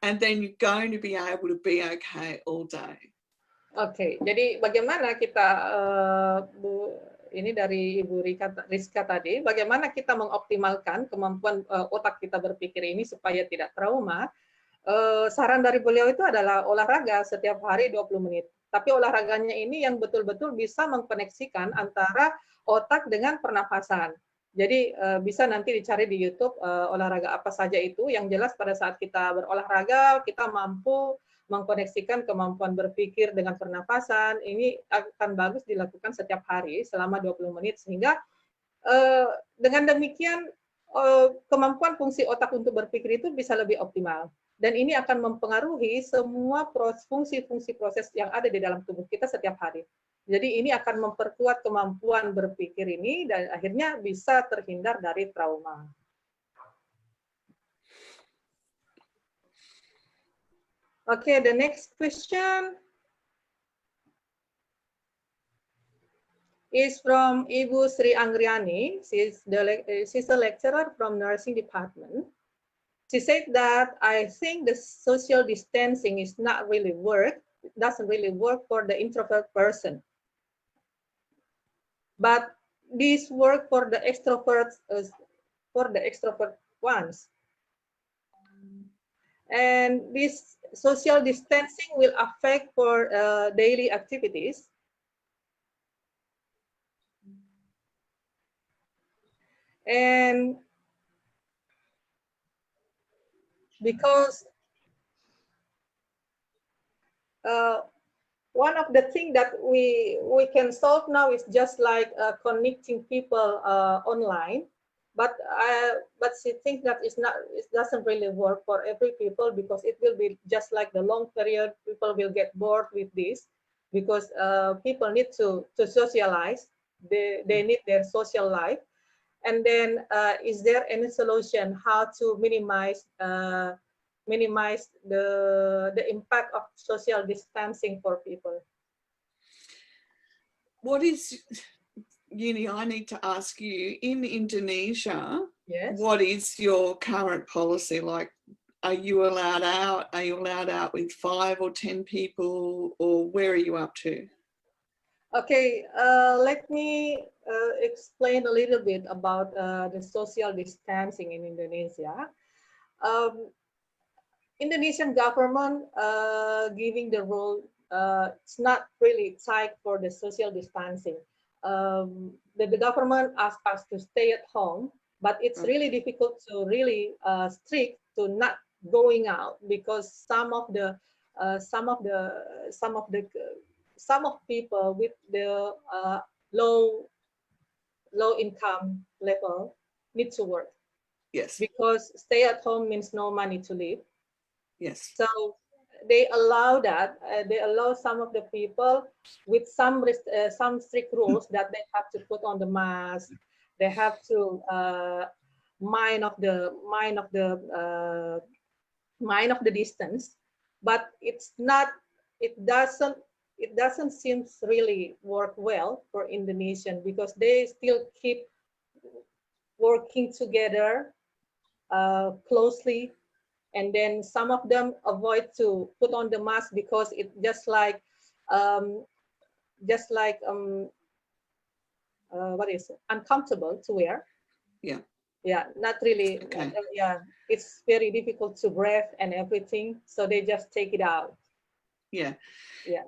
and then you're going to be able to be okay all day. Oke, jadi bagaimana kita, ini dari Ibu Rizka tadi, bagaimana kita mengoptimalkan kemampuan otak kita berpikir ini supaya tidak trauma. Saran dari beliau itu adalah olahraga setiap hari 20 menit. Tapi olahraganya ini yang betul-betul bisa mengkoneksikan antara otak dengan pernafasan. Jadi bisa nanti dicari di YouTube olahraga apa saja itu. Yang jelas pada saat kita berolahraga, kita mampu mengkoneksikan kemampuan berpikir dengan pernafasan. Ini akan bagus dilakukan setiap hari selama 20 menit. Sehingga dengan demikian kemampuan fungsi otak untuk berpikir itu bisa lebih optimal. Dan ini akan mempengaruhi semua fungsi-fungsi proses yang ada di dalam tubuh kita setiap hari. Jadi ini akan memperkuat kemampuan berpikir ini dan akhirnya bisa terhindar dari trauma. Okay, the next question is from Ibu Sri Anggriani. She's a lecturer from nursing department. She said that I think the social distancing is not really doesn't really work for the introvert person. But this work for the extroverts, ones. And this social distancing will affect for daily activities. And because one of the things that we can solve now is just like connecting people online, but she thinks that it doesn't really work for every people because it will be just like the long period. People will get bored with this because people need to socialize. They need their social life. And then, is there any solution how to minimize the impact of social distancing for people? What is, Uni, I need to ask you, in Indonesia, yes, what is your current policy? Like, are you allowed out? Are you allowed out with 5 or 10 people, or where are you up to? Okay, let me explain a little bit about the social distancing in Indonesia. Indonesian government giving the rule, it's not really tight for the social distancing. The government asked us to stay at home, but it's really difficult to really strict to not going out because some of people with the low income level need to work. Yes. Because stay at home means no money to live. Yes. So they allow that. They allow some of the people with some strict rules that they have to put on the mask. They have to mind of the distance. But it's not. It doesn't seem really work well for Indonesian because they still keep working together closely. And then some of them avoid to put on the mask because it's just like what is it? Uncomfortable to wear. Yeah. Yeah, not really. Okay. Yeah, it's very difficult to breathe and everything, so they just take it out. Yeah. Yeah.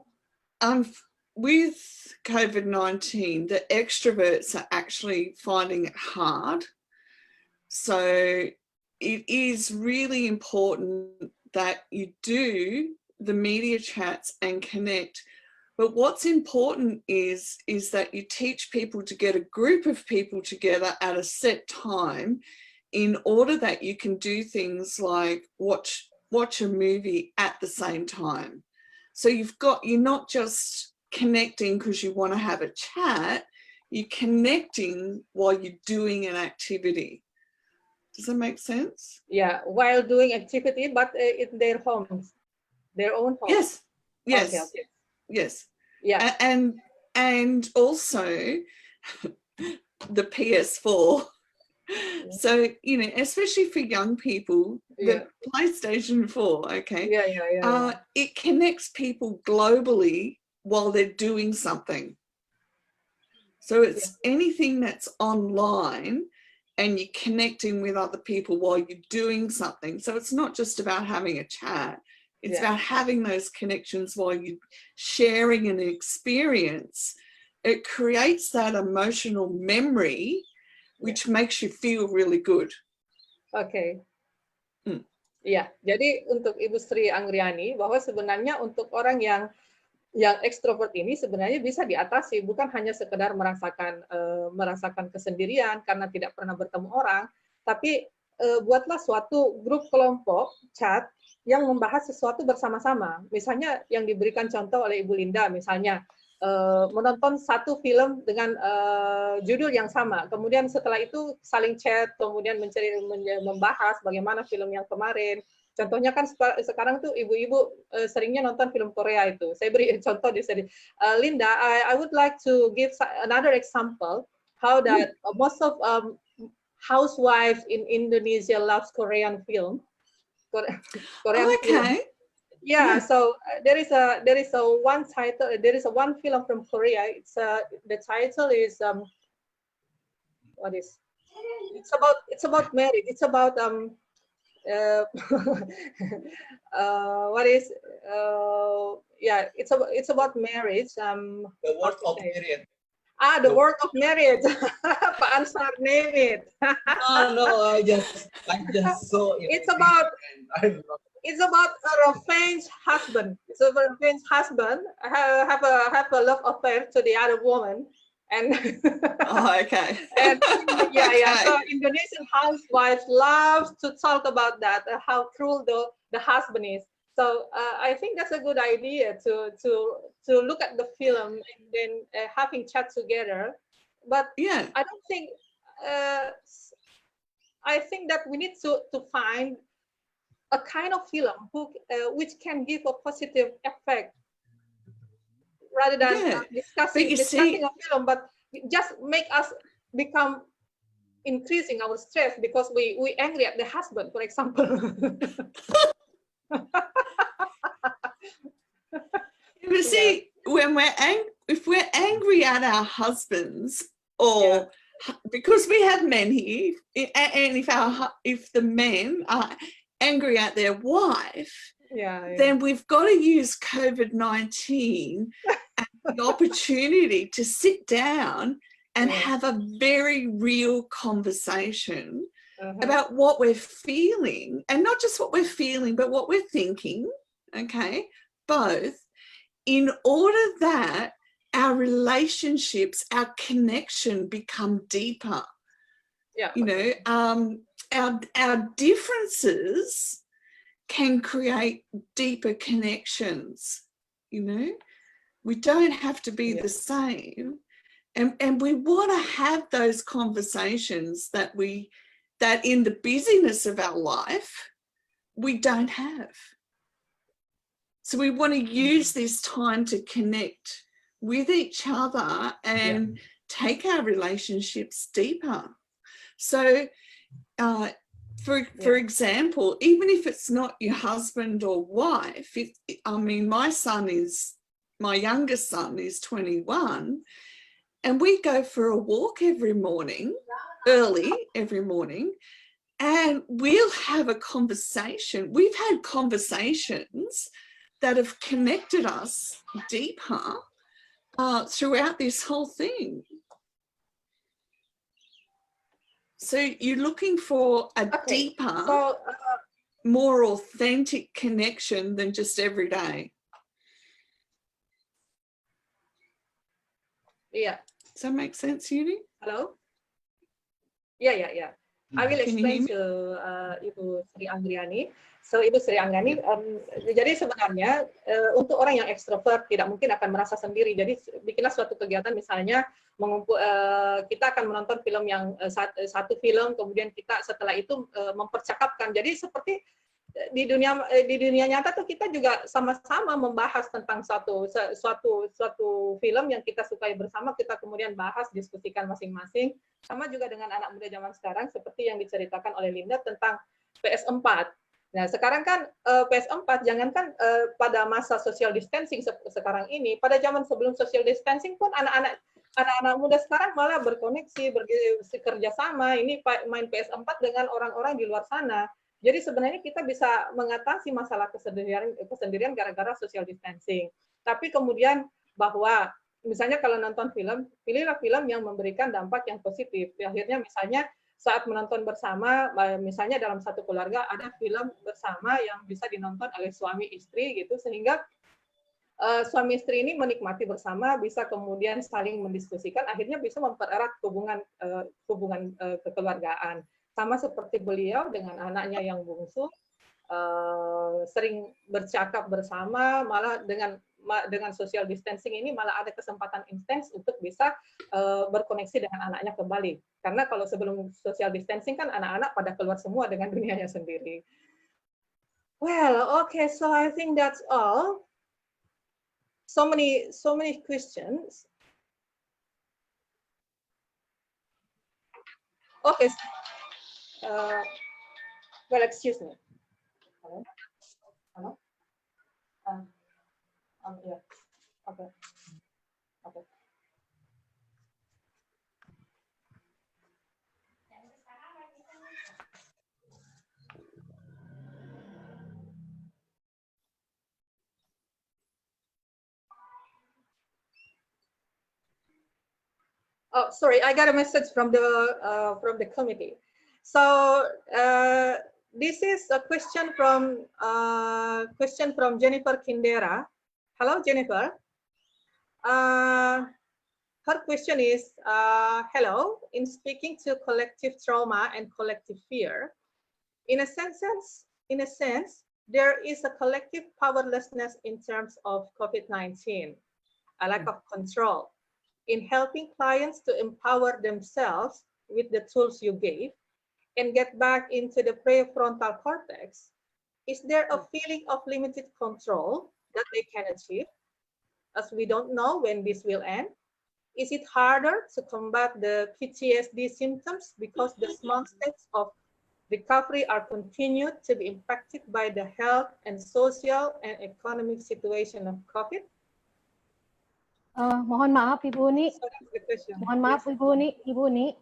With COVID-19, the extroverts are actually finding it hard. So it is really important that you do the media chats and connect. But what's important is that you teach people to get a group of people together at a set time in order that you can do things like watch a movie at the same time. So you're not just connecting because you want to have a chat, you're connecting while you're doing an activity. Does that make sense? Yeah, while doing activity, but in their homes, their own homes. Yes, yes, okay. Yes. Yeah. And also the PS4. So, especially for young people, the PlayStation 4, okay? Yeah. It connects people globally while they're doing something. So it's anything that's online and you're connecting with other people while you're doing something. So it's not just about having a chat. It's about having those connections while you're sharing an experience. It creates that emotional memory, which makes you feel really good. Oke. Iya, jadi untuk Ibu Sri Anggriani, bahwa sebenarnya untuk orang yang ekstrovert ini sebenarnya bisa diatasi, bukan hanya sekedar merasakan kesendirian karena tidak pernah bertemu orang, tapi buatlah suatu grup kelompok chat yang membahas sesuatu bersama-sama. Misalnya yang diberikan contoh oleh Ibu Linda, misalnya menonton satu film dengan judul yang sama, kemudian setelah itu saling chat, kemudian membahas bagaimana film yang kemarin. Contohnya kan sekarang tuh ibu-ibu seringnya nonton film Korea itu. Saya beri contoh di sini. Linda, I would like to give another example how that most of housewives in Indonesia loves Korean film. Korean film. Yeah, so there is a one title. There is a one film from Korea. It's the title is what is? It's about marriage. It's about what is? Yeah, it's about marriage. The Word of Marriage. The Word of Marriage. Pak Ansar, name it. No, I just saw it. It's about a revenge husband. So a revenge husband have a love affair to the other woman, and Okay. And so Indonesian housewives love to talk about that, how cruel the husband is. So I think that's a good idea to look at the film and then having chat together. But I don't think. I think that we need to find a kind of film which can give a positive effect rather than discussing a film, but just make us become increasing our stress because we angry at the husband, for example. You see, when if we're angry at our husbands, or because we have men here, and if the men are angry at their wife, then we've got to use COVID-19 as the opportunity to sit down and have a very real conversation about what we're feeling, and not just what we're feeling, but what we're thinking, both, in order that our relationships, our connection become deeper. Our differences can create deeper connections. We don't have to be the same, and we want to have those conversations that in the busyness of our life we don't have. So we want to use this time to connect with each other and take our relationships deeper. So for example, even if it's not your husband or wife, my youngest son is 21, and we go for a walk every morning, early every morning, and we'll have a conversation. We've had conversations that have connected us deeper throughout this whole thing. So you're looking for a deeper, more authentic connection than just every day. Yeah. Does that make sense, Yuni? Hello? Yeah. I will explain to Ibu Sri Anggriani. So Ibu Sri Anggriani, jadi sebenarnya untuk orang yang ekstrovert tidak mungkin akan merasa sendiri. Jadi bikinlah suatu kegiatan, misalnya kita akan menonton film yang satu film, kemudian kita setelah itu mempercakapkan. Jadi seperti di dunia nyata tuh kita juga sama-sama membahas tentang suatu film yang kita sukai bersama, kita kemudian bahas, diskusikan masing-masing. Sama juga dengan anak muda zaman sekarang, seperti yang diceritakan oleh Linda tentang PS4. Nah, sekarang kan PS4, jangankan pada masa social distancing sekarang ini, pada zaman sebelum social distancing pun anak-anak anak-anak muda sekarang malah berkoneksi, bekerja sama, ini main PS4 dengan orang-orang di luar sana. Jadi sebenarnya kita bisa mengatasi masalah kesendirian gara-gara social distancing. Tapi kemudian bahwa misalnya kalau nonton film, pilihlah film yang memberikan dampak yang positif. Akhirnya misalnya saat menonton bersama, misalnya dalam satu keluarga ada film bersama yang bisa dinonton oleh suami istri gitu, sehingga suami istri ini menikmati bersama, bisa kemudian saling mendiskusikan, akhirnya bisa mempererat hubungan kekeluargaan. Sama seperti beliau dengan anaknya yang bungsu, sering bercakap bersama, malah dengan social distancing ini malah ada kesempatan intens untuk bisa berkoneksi dengan anaknya kembali. Karena kalau sebelum social distancing kan anak-anak pada keluar semua dengan dunianya sendiri. Well, okay, so I think that's all. So many questions. Okay. Well, excuse me. Hello. Hello. Yeah. Okay. Okay. Oh, sorry, I got a message from the committee. So this is a question from Jennifer Kindera. Hello, Jennifer. Her question is, hello. In speaking to collective trauma and collective fear, in a sense, there is a collective powerlessness in terms of COVID-19, a lack of control. In helping clients to empower themselves with the tools you gave and get back into the prefrontal cortex, is there a feeling of limited control that they can achieve, as we don't know when this will end? Is it harder to combat the PTSD symptoms because the small steps of recovery are continued to be impacted by the health and social and economic situation of COVID? Mohon maaf Ibu Uni. Mohon maaf Ibu Uni.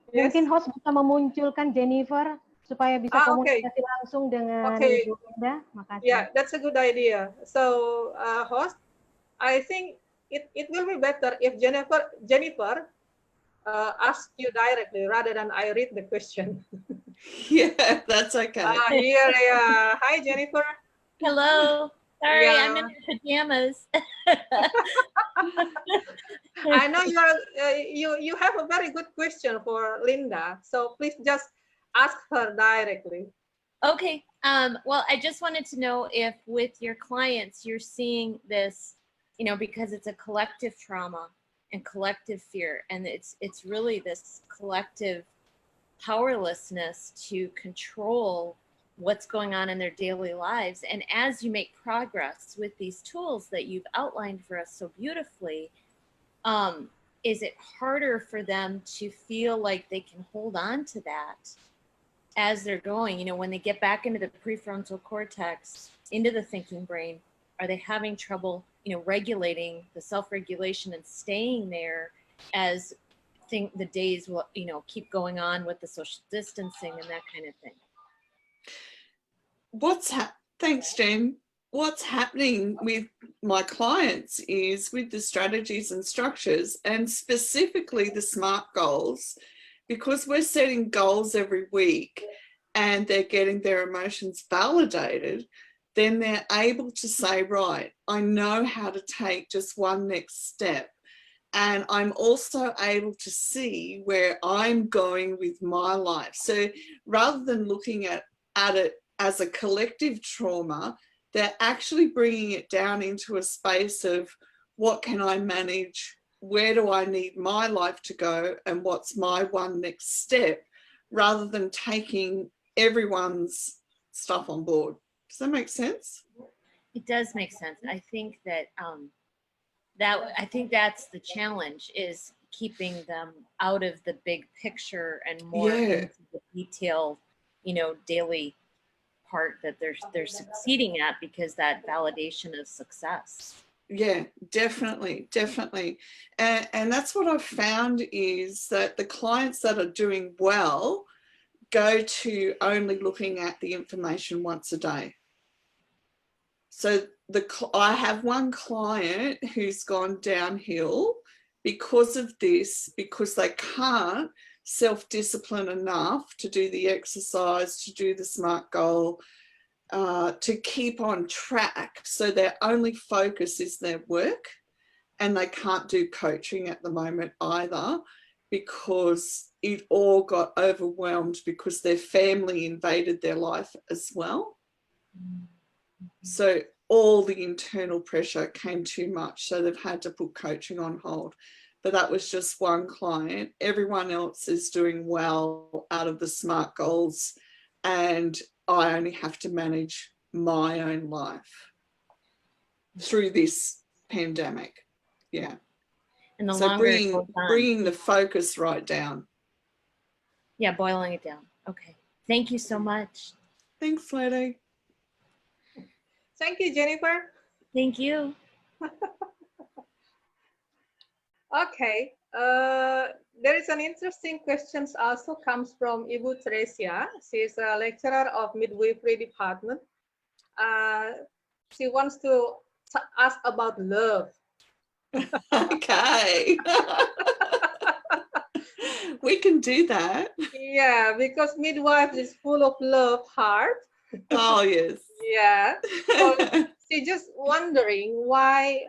Mungkin host bisa memunculkan Jennifer supaya bisa komunikasi langsung dengan Ibu Linda. Makasih. Yeah, that's a good idea. So host, I think it will be better if Jennifer asks you directly rather than I read the question. Yeah, that's okay. Here, yeah. Hi, Jennifer. Hello. Sorry, I'm in my pajamas. I know you have a very good question for Linda, so please just ask her directly. Okay. Well, I just wanted to know if with your clients you're seeing this, because it's a collective trauma and collective fear, and it's really this collective powerlessness to control what's going on in their daily lives. And as you make progress with these tools that you've outlined for us so beautifully, is it harder for them to feel like they can hold on to that as they're going? When they get back into the prefrontal cortex, into the thinking brain, are they having trouble, regulating the self-regulation and staying there as the days will, keep going on with the social distancing and that kind of thing? Thanks, Jen. What's happening with my clients is with the strategies and structures, and specifically the SMART goals, because we're setting goals every week and they're getting their emotions validated, then they're able to say, right, I know how to take just one next step. And I'm also able to see where I'm going with my life. So rather than looking at it as a collective trauma, they're actually bringing it down into a space of what can I manage? Where do I need my life to go? And what's my one next step, rather than taking everyone's stuff on board. Does that make sense? It does make sense. I think that I think that's the challenge, is keeping them out of the big picture and more into the detailed, daily part that they're succeeding at, because that validation of success. Yeah, definitely, definitely. And that's what I've found is that the clients that are doing well go to only looking at the information once a day. So I have one client who's gone downhill because of this, because they can't self-discipline enough to do the exercise, to do the SMART goal, to keep on track. So their only focus is their work, and they can't do coaching at the moment either because it all got overwhelmed because their family invaded their life as well. So all the internal pressure came too much. So they've had to put coaching on hold. But that was just one client. Everyone else is doing well out of the SMART goals. And I only have to manage my own life through this pandemic. Yeah. And the So longer it goes on, bringing the focus right down. yeah, boiling it down. Okay. Thank you so much. Thanks, lady. Thank you, Jennifer. Thank you. Okay. There is an interesting question also comes from Ibu Tresia. She's a lecturer of midwifery department. She wants to ask about love. Okay. We can do that. Yeah, because midwife is full of love heart. Oh, yes. Yeah. So she's just wondering why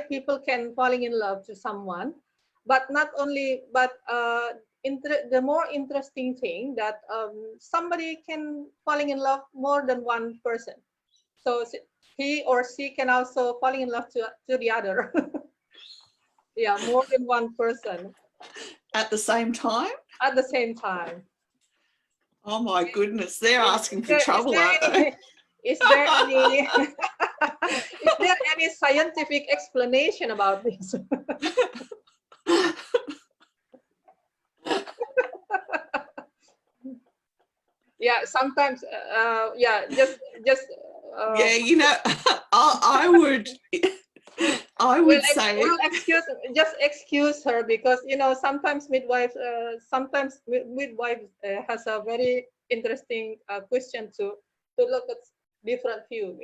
people can falling in love to someone, but not only, but the more interesting thing that somebody can falling in love more than one person. So he or she can also falling in love to the other. Yeah, more than one person. At the same time? At the same time. Oh my goodness, they're asking for trouble, there aren't they? is there any is there any scientific explanation about this? Yeah, sometimes yeah, just yeah, you know, I would say we'll excuse her because you know sometimes midwife has a very interesting question to look at different view.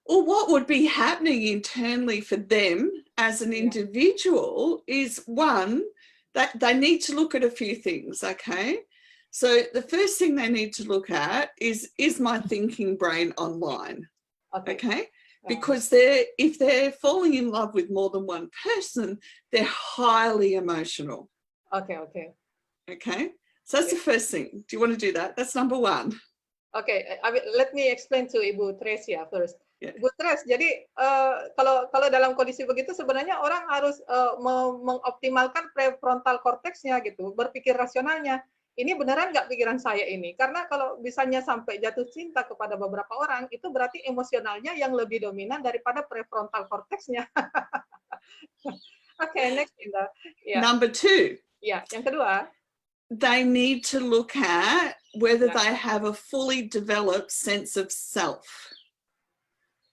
well, what would be happening internally for them as an individual is one, that they need to look at a few things, okay? So the first thing they need to look at is my thinking brain online, okay? Because if they're falling in love with more than one person, they're highly emotional. Okay. So that's the first thing. Do you want to do that? That's number one. Okay, let me explain to Ibu Tresia first. Yeah. Ibu Tres, jadi kalau dalam kondisi begitu sebenarnya orang harus mengoptimalkan prefrontal cortex-nya gitu, berpikir rasionalnya. Ini beneran nggak pikiran saya ini? Karena kalau misalnya sampai jatuh cinta kepada beberapa orang, itu berarti emosionalnya yang lebih dominan daripada prefrontal cortex-nya. Okay, next, Linda. Yeah. Number two. Yeah, yang kedua. They need to look at whether they have a fully developed sense of self.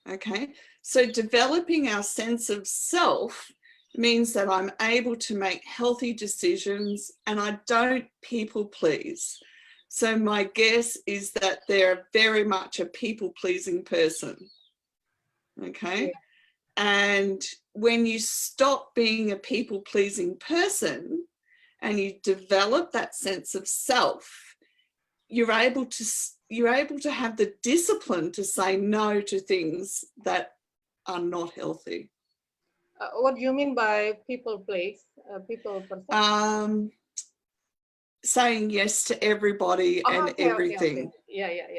Okay, so developing our sense of self means that I'm able to make healthy decisions and I don't people please. So my guess is that they're very much a people pleasing person. Okay, and when you stop being a people pleasing person and you develop that sense of self, you're able to have the discipline to say no to things that are not healthy. What do you mean by people please? People person? Saying yes to everybody and everything. Yeah.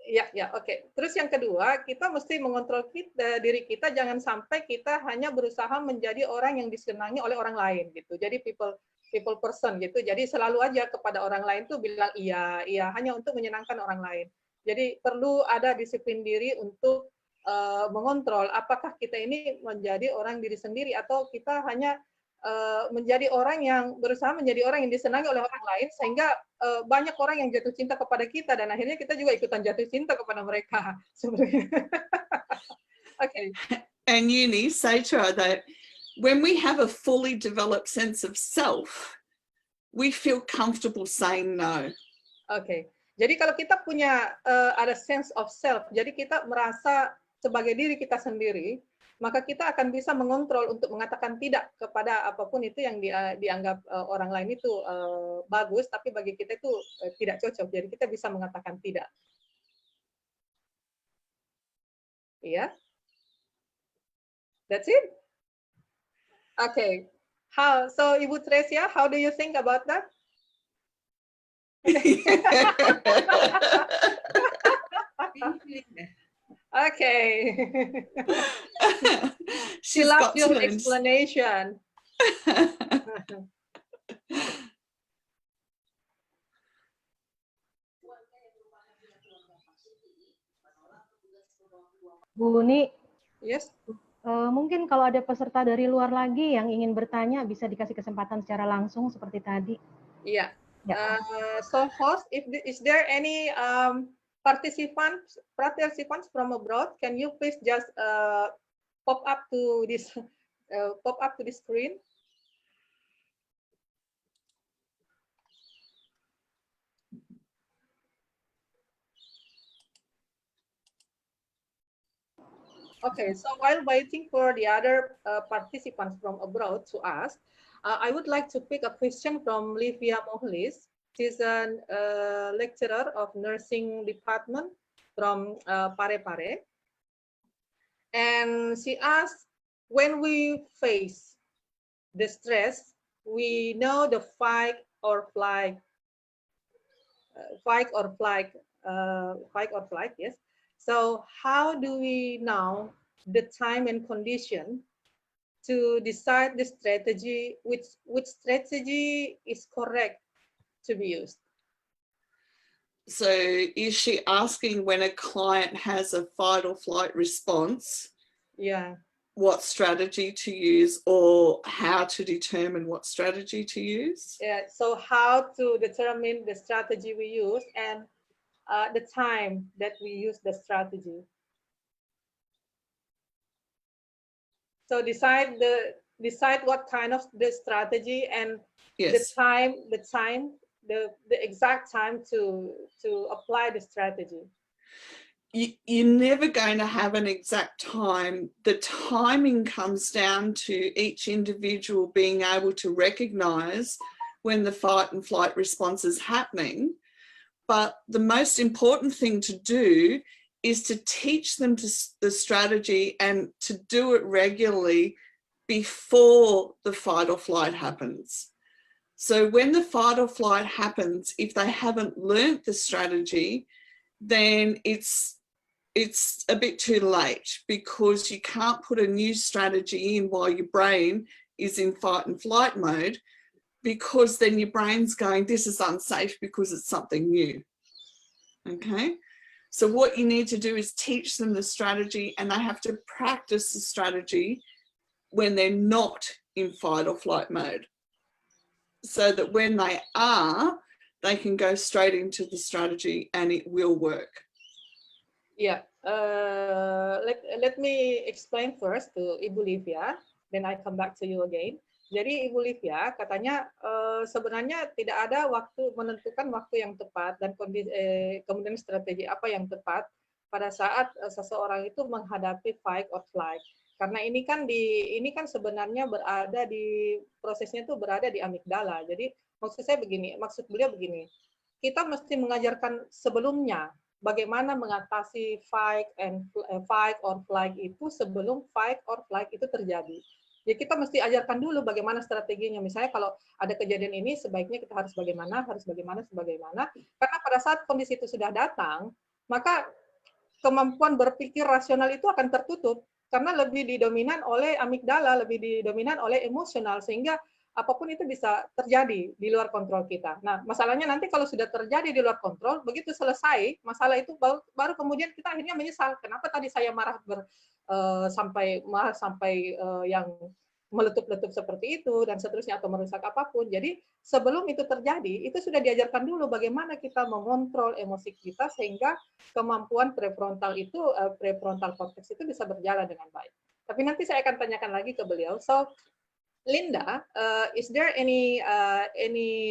Ya, oke. Terus yang kedua, kita mesti mengontrol diri kita, jangan sampai kita hanya berusaha menjadi orang yang disenangi oleh orang lain gitu. Jadi people person gitu. Jadi selalu aja kepada orang lain tuh bilang iya hanya untuk menyenangkan orang lain. Jadi perlu ada disiplin diri untuk mengontrol apakah kita ini menjadi orang diri sendiri atau kita hanya menjadi orang yang berusaha menjadi orang yang disenangi oleh orang lain sehingga banyak orang yang jatuh cinta kepada kita dan akhirnya kita juga ikutan jatuh cinta kepada mereka sebenarnya. Okay. And Uni, say to her that when we have a fully developed sense of self, we feel comfortable saying no. Oke. Jadi kalau kita punya ada sense of self, jadi kita merasa sebagai diri kita sendiri, maka kita akan bisa mengontrol untuk mengatakan tidak kepada apapun itu yang dianggap orang lain itu bagus, tapi bagi kita itu tidak cocok. Jadi kita bisa mengatakan tidak. Iya. That's it. Okay. So Ibu Tresia, how do you think about that? Okay. She loves your explanation. Bu Uni, Yes. Mungkin kalau ada peserta dari luar lagi yang ingin bertanya, bisa dikasih kesempatan secara langsung seperti tadi. Iya. Ya. So host, is there any participants from abroad? Can you please just pop up to this screen? Okay, so while waiting for the other participants from abroad to ask, I would like to pick a question from Livia Mohlis. She's a lecturer of nursing department from Parepare. And she asked, when we face the stress, we know the fight or flight, yes. So how do we know the time and condition to decide the strategy, which strategy is correct to be used? So is she asking when a client has a fight or flight response, yeah, what strategy to use or how to determine what strategy to use? Yeah, so how to determine the strategy we use and the time that we use the strategy. So decide what kind of the strategy and yes. the exact time to apply the strategy. You're never going to have an exact time. The timing comes down to each individual being able to recognize when the fight and flight response is happening. But the most important thing to do is to teach them the strategy and to do it regularly before the fight or flight happens. So when the fight or flight happens, if they haven't learnt the strategy, then it's a bit too late, because you can't put a new strategy in while your brain is in fight and flight mode, because then your brain's going, this is unsafe because it's something new. Okay, so what you need to do is teach them the strategy, and they have to practice the strategy when they're not in fight or flight mode, so that when they are, they can go straight into the strategy and it will work. Yeah, let me explain first to Ibu Livia, then I come back to you again. Jadi Ibu Livia katanya sebenarnya tidak ada menentukan waktu yang tepat dan kemudian strategi apa yang tepat pada saat seseorang itu menghadapi fight or flight. Karena ini kan sebenarnya prosesnya itu berada di amigdala. Jadi maksud beliau begini, kita mesti mengajarkan sebelumnya bagaimana mengatasi fight or flight itu sebelum fight or flight itu terjadi. Ya kita mesti ajarkan dulu bagaimana strateginya. Misalnya kalau ada kejadian ini, sebaiknya kita harus bagaimana. Karena pada saat kondisi itu sudah datang, maka kemampuan berpikir rasional itu akan tertutup karena lebih didominan oleh amigdala, lebih didominan oleh emosional, sehingga apapun itu bisa terjadi di luar kontrol kita. Nah, masalahnya nanti kalau sudah terjadi di luar kontrol, begitu selesai masalah itu baru kemudian kita akhirnya menyesal. Kenapa tadi saya marah sampai yang meletup-letup seperti itu dan seterusnya atau merusak apapun. Jadi sebelum itu terjadi, itu sudah diajarkan dulu bagaimana kita mengontrol emosi kita sehingga kemampuan prefrontal cortex itu bisa berjalan dengan baik. Tapi nanti saya akan tanyakan lagi ke beliau. So, Linda, is there any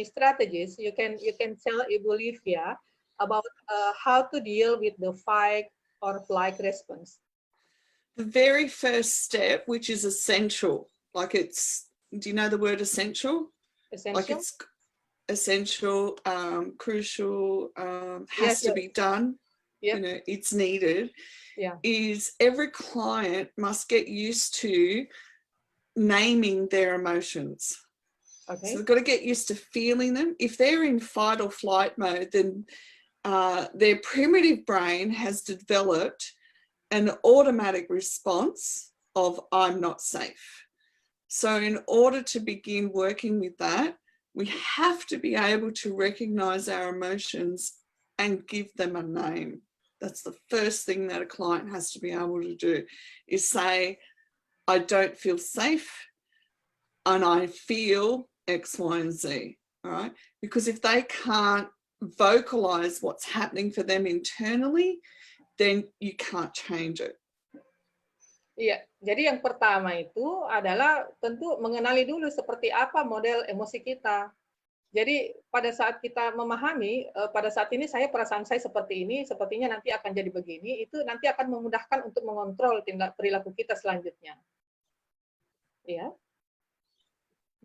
strategies you can tell Ibu Livia about how to deal with the fight or flight response? The very first step, which is essential, like it's, do you know the word essential? Essential? Like it's essential, crucial, has to be done, you know, it's needed, is every client must get used to naming their emotions. Okay. So they've got to get used to feeling them. If they're in fight or flight mode, then their primitive brain has developed an automatic response of I'm not safe. So in order to begin working with that, we have to be able to recognize our emotions and give them a name. That's the first thing that a client has to be able to do, is say, I don't feel safe and I feel X, Y, and Z, all right? Because if they can't vocalize what's happening for them internally, then you can't change it. Iya, jadi yang pertama itu adalah tentu mengenali dulu seperti apa model emosi kita. Jadi pada saat kita memahami, pada saat ini perasaan saya seperti ini, sepertinya nanti akan jadi begini, itu nanti akan memudahkan untuk mengontrol tindak perilaku kita selanjutnya. Ya.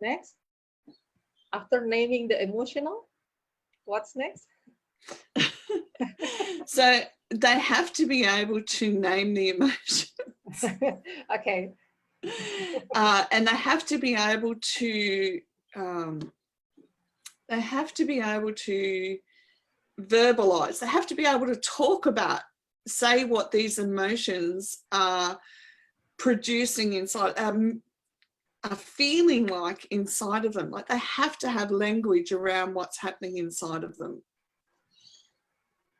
Next. After naming the emotional, what's next? So they have to be able to name the emotions. Okay. And they have to be able to verbalize. They have to be able to talk about, say what these emotions are producing inside, are feeling like inside of them. Like they have to have language around what's happening inside of them.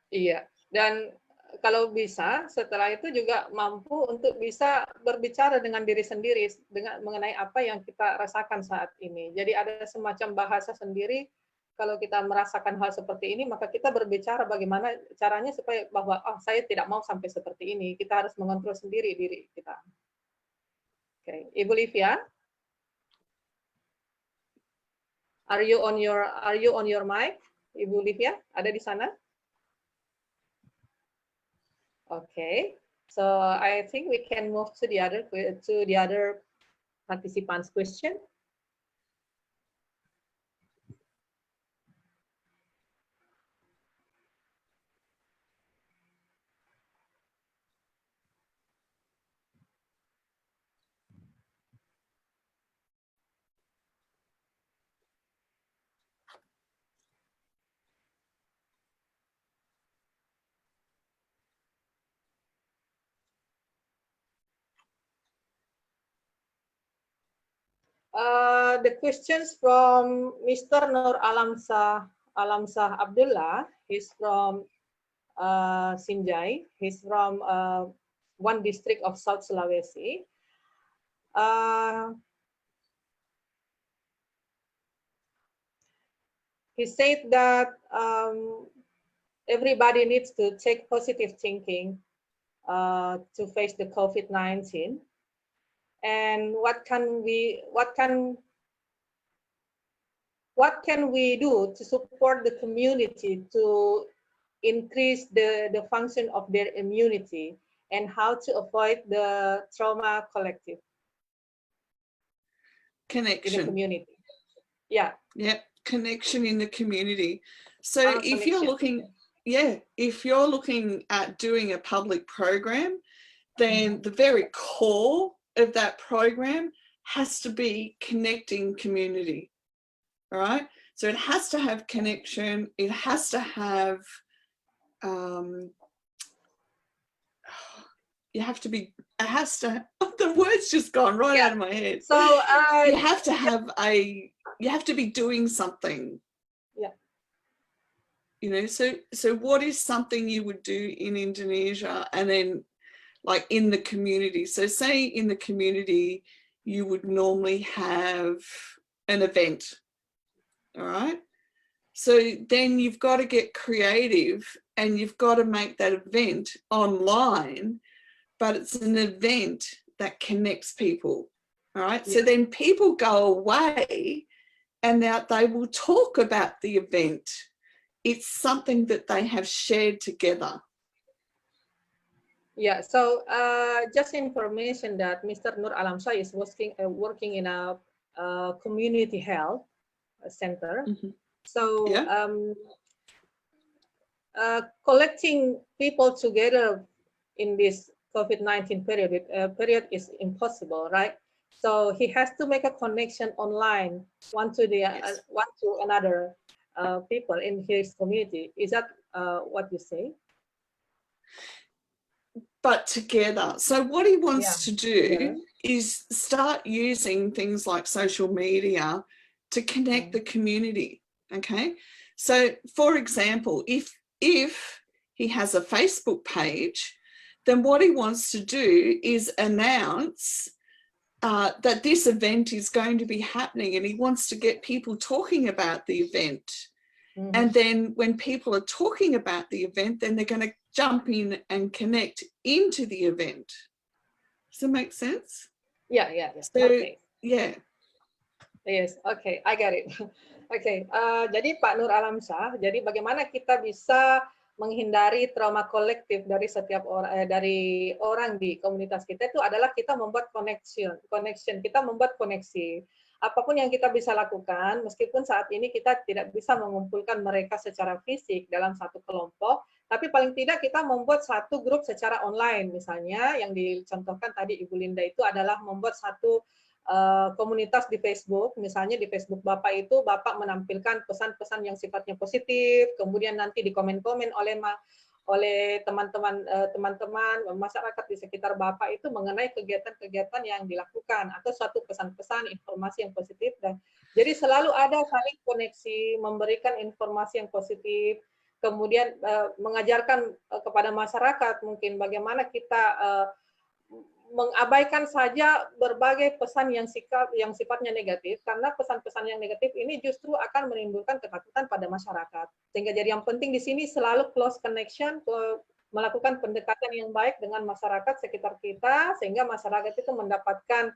Iya, dan kalau bisa setelah itu juga mampu untuk bisa berbicara dengan diri sendiri dengan mengenai apa yang kita rasakan saat ini. Jadi ada semacam bahasa sendiri. Kalau kita merasakan hal seperti ini, maka kita berbicara bagaimana caranya supaya bahwa saya tidak mau sampai seperti ini. Kita harus mengontrol sendiri diri kita. Oke, Ibu Livia, are you on your mic? Ibu Livia, ada di sana? Okay, so I think we can move to the other participants' question. The questions from Mr. Nur Alamsah Abdullah. He's from Sinjai. He's from one district of South Sulawesi. He said that everybody needs to take positive thinking to face the COVID-19. And what can we do to support the community to increase the function of their immunity, and how to avoid the trauma collective connection in the community? Yeah. Yeah, connection in the community. So if you're looking at doing a public program, then the very core of that program has to be connecting community. All right, so it has to have connection, it has to have the word's just gone right out of my head. So you have to be doing something. Yeah. You know, so what is something you would do in Indonesia and then like in the community? So say in the community you would normally have an event, all right? So then you've got to get creative and you've got to make that event online, but it's an event that connects people, all right? So then people go away and now they will talk about the event. It's something that they have shared together. Yeah, so just information that Mr. Nur Alamsyah is working in a community health center. Mm-hmm. So yeah. Collecting people together in this COVID-19 period is impossible, right? So he has to make a connection online, one to another people in his community. Is that what you say? But together. So what he wants to do is start using things like social media to connect the community. Okay. So for example, if he has a Facebook page, then what he wants to do is announce that this event is going to be happening, and he wants to get people talking about the event. And then when people are talking about the event, then they're going to jump in and connect into the event. Does that make sense? Yeah. So, okay. Yeah. Yes, okay, I get it. Oke, jadi Pak Nur Alamsyah, jadi bagaimana kita bisa menghindari trauma kolektif dari setiap orang, dari orang di komunitas kita itu adalah kita membuat connection, kita membuat koneksi. Apapun yang kita bisa lakukan, meskipun saat ini kita tidak bisa mengumpulkan mereka secara fisik dalam satu kelompok, tapi paling tidak kita membuat satu grup secara online. Misalnya yang dicontohkan tadi Ibu Linda itu adalah membuat satu komunitas di Facebook, misalnya di Facebook Bapak itu Bapak menampilkan pesan-pesan yang sifatnya positif, kemudian nanti dikomen-komen oleh teman-teman masyarakat di sekitar Bapak itu mengenai kegiatan-kegiatan yang dilakukan atau suatu pesan-pesan informasi yang positif. Dan jadi selalu ada saling koneksi, memberikan informasi yang positif, kemudian mengajarkan kepada masyarakat mungkin bagaimana kita mengabaikan saja berbagai pesan yang sifatnya negatif, karena pesan-pesan yang negatif ini justru akan menimbulkan ketakutan pada masyarakat. Sehingga jadi yang penting di sini selalu close connection, melakukan pendekatan yang baik dengan masyarakat sekitar kita, sehingga masyarakat itu mendapatkan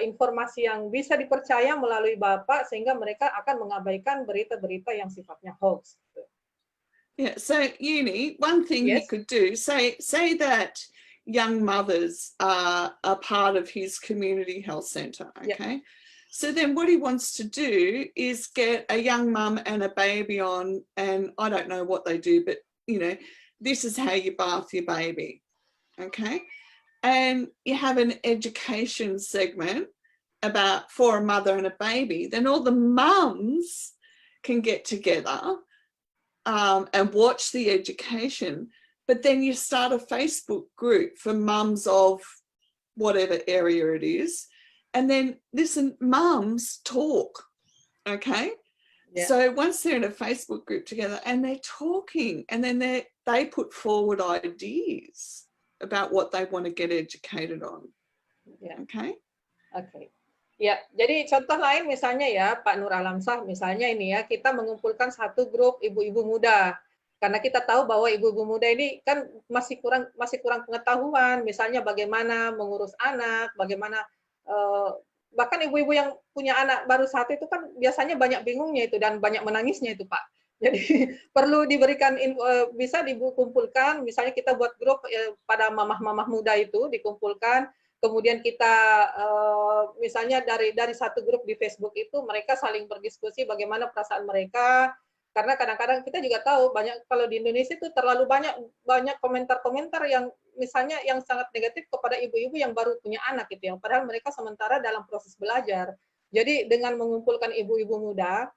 informasi yang bisa dipercaya melalui Bapak, sehingga mereka akan mengabaikan berita-berita yang sifatnya hoax. Yeah, so Uni, one thing he could do, say that young mothers are a part of his community health centre, okay? So then what he wants to do is get a young mum and a baby on, and I don't know what they do, but, you know, this is how you bath your baby, okay? And you have an education segment for a mother and a baby, then all the mums can get together and watch the education. But then you start a Facebook group for mums of whatever area it is. And then listen, mums talk, okay? Yeah. So once they're in a Facebook group together and they're talking, and then they put forward ideas about what they want to get educated on. Yeah. Okay? Okay. Ya, jadi contoh lain misalnya ya Pak Nur Alamsyah, misalnya ini ya, kita mengumpulkan satu grup ibu-ibu muda. Karena kita tahu bahwa ibu-ibu muda ini kan masih kurang pengetahuan, misalnya bagaimana mengurus anak, bagaimana bahkan ibu-ibu yang punya anak baru satu itu kan biasanya banyak bingungnya itu dan banyak menangisnya itu Pak. Jadi perlu diberikan bisa dikumpulkan, misalnya kita buat grup pada mamah-mamah muda itu dikumpulkan, kemudian kita misalnya dari satu grup di Facebook itu mereka saling berdiskusi bagaimana perasaan mereka. Karena kadang-kadang kita juga tahu banyak kalau di Indonesia itu terlalu banyak komentar-komentar yang misalnya yang sangat negatif kepada ibu-ibu yang baru punya anak gitu, yang padahal mereka sementara dalam proses belajar. Jadi dengan mengumpulkan ibu-ibu muda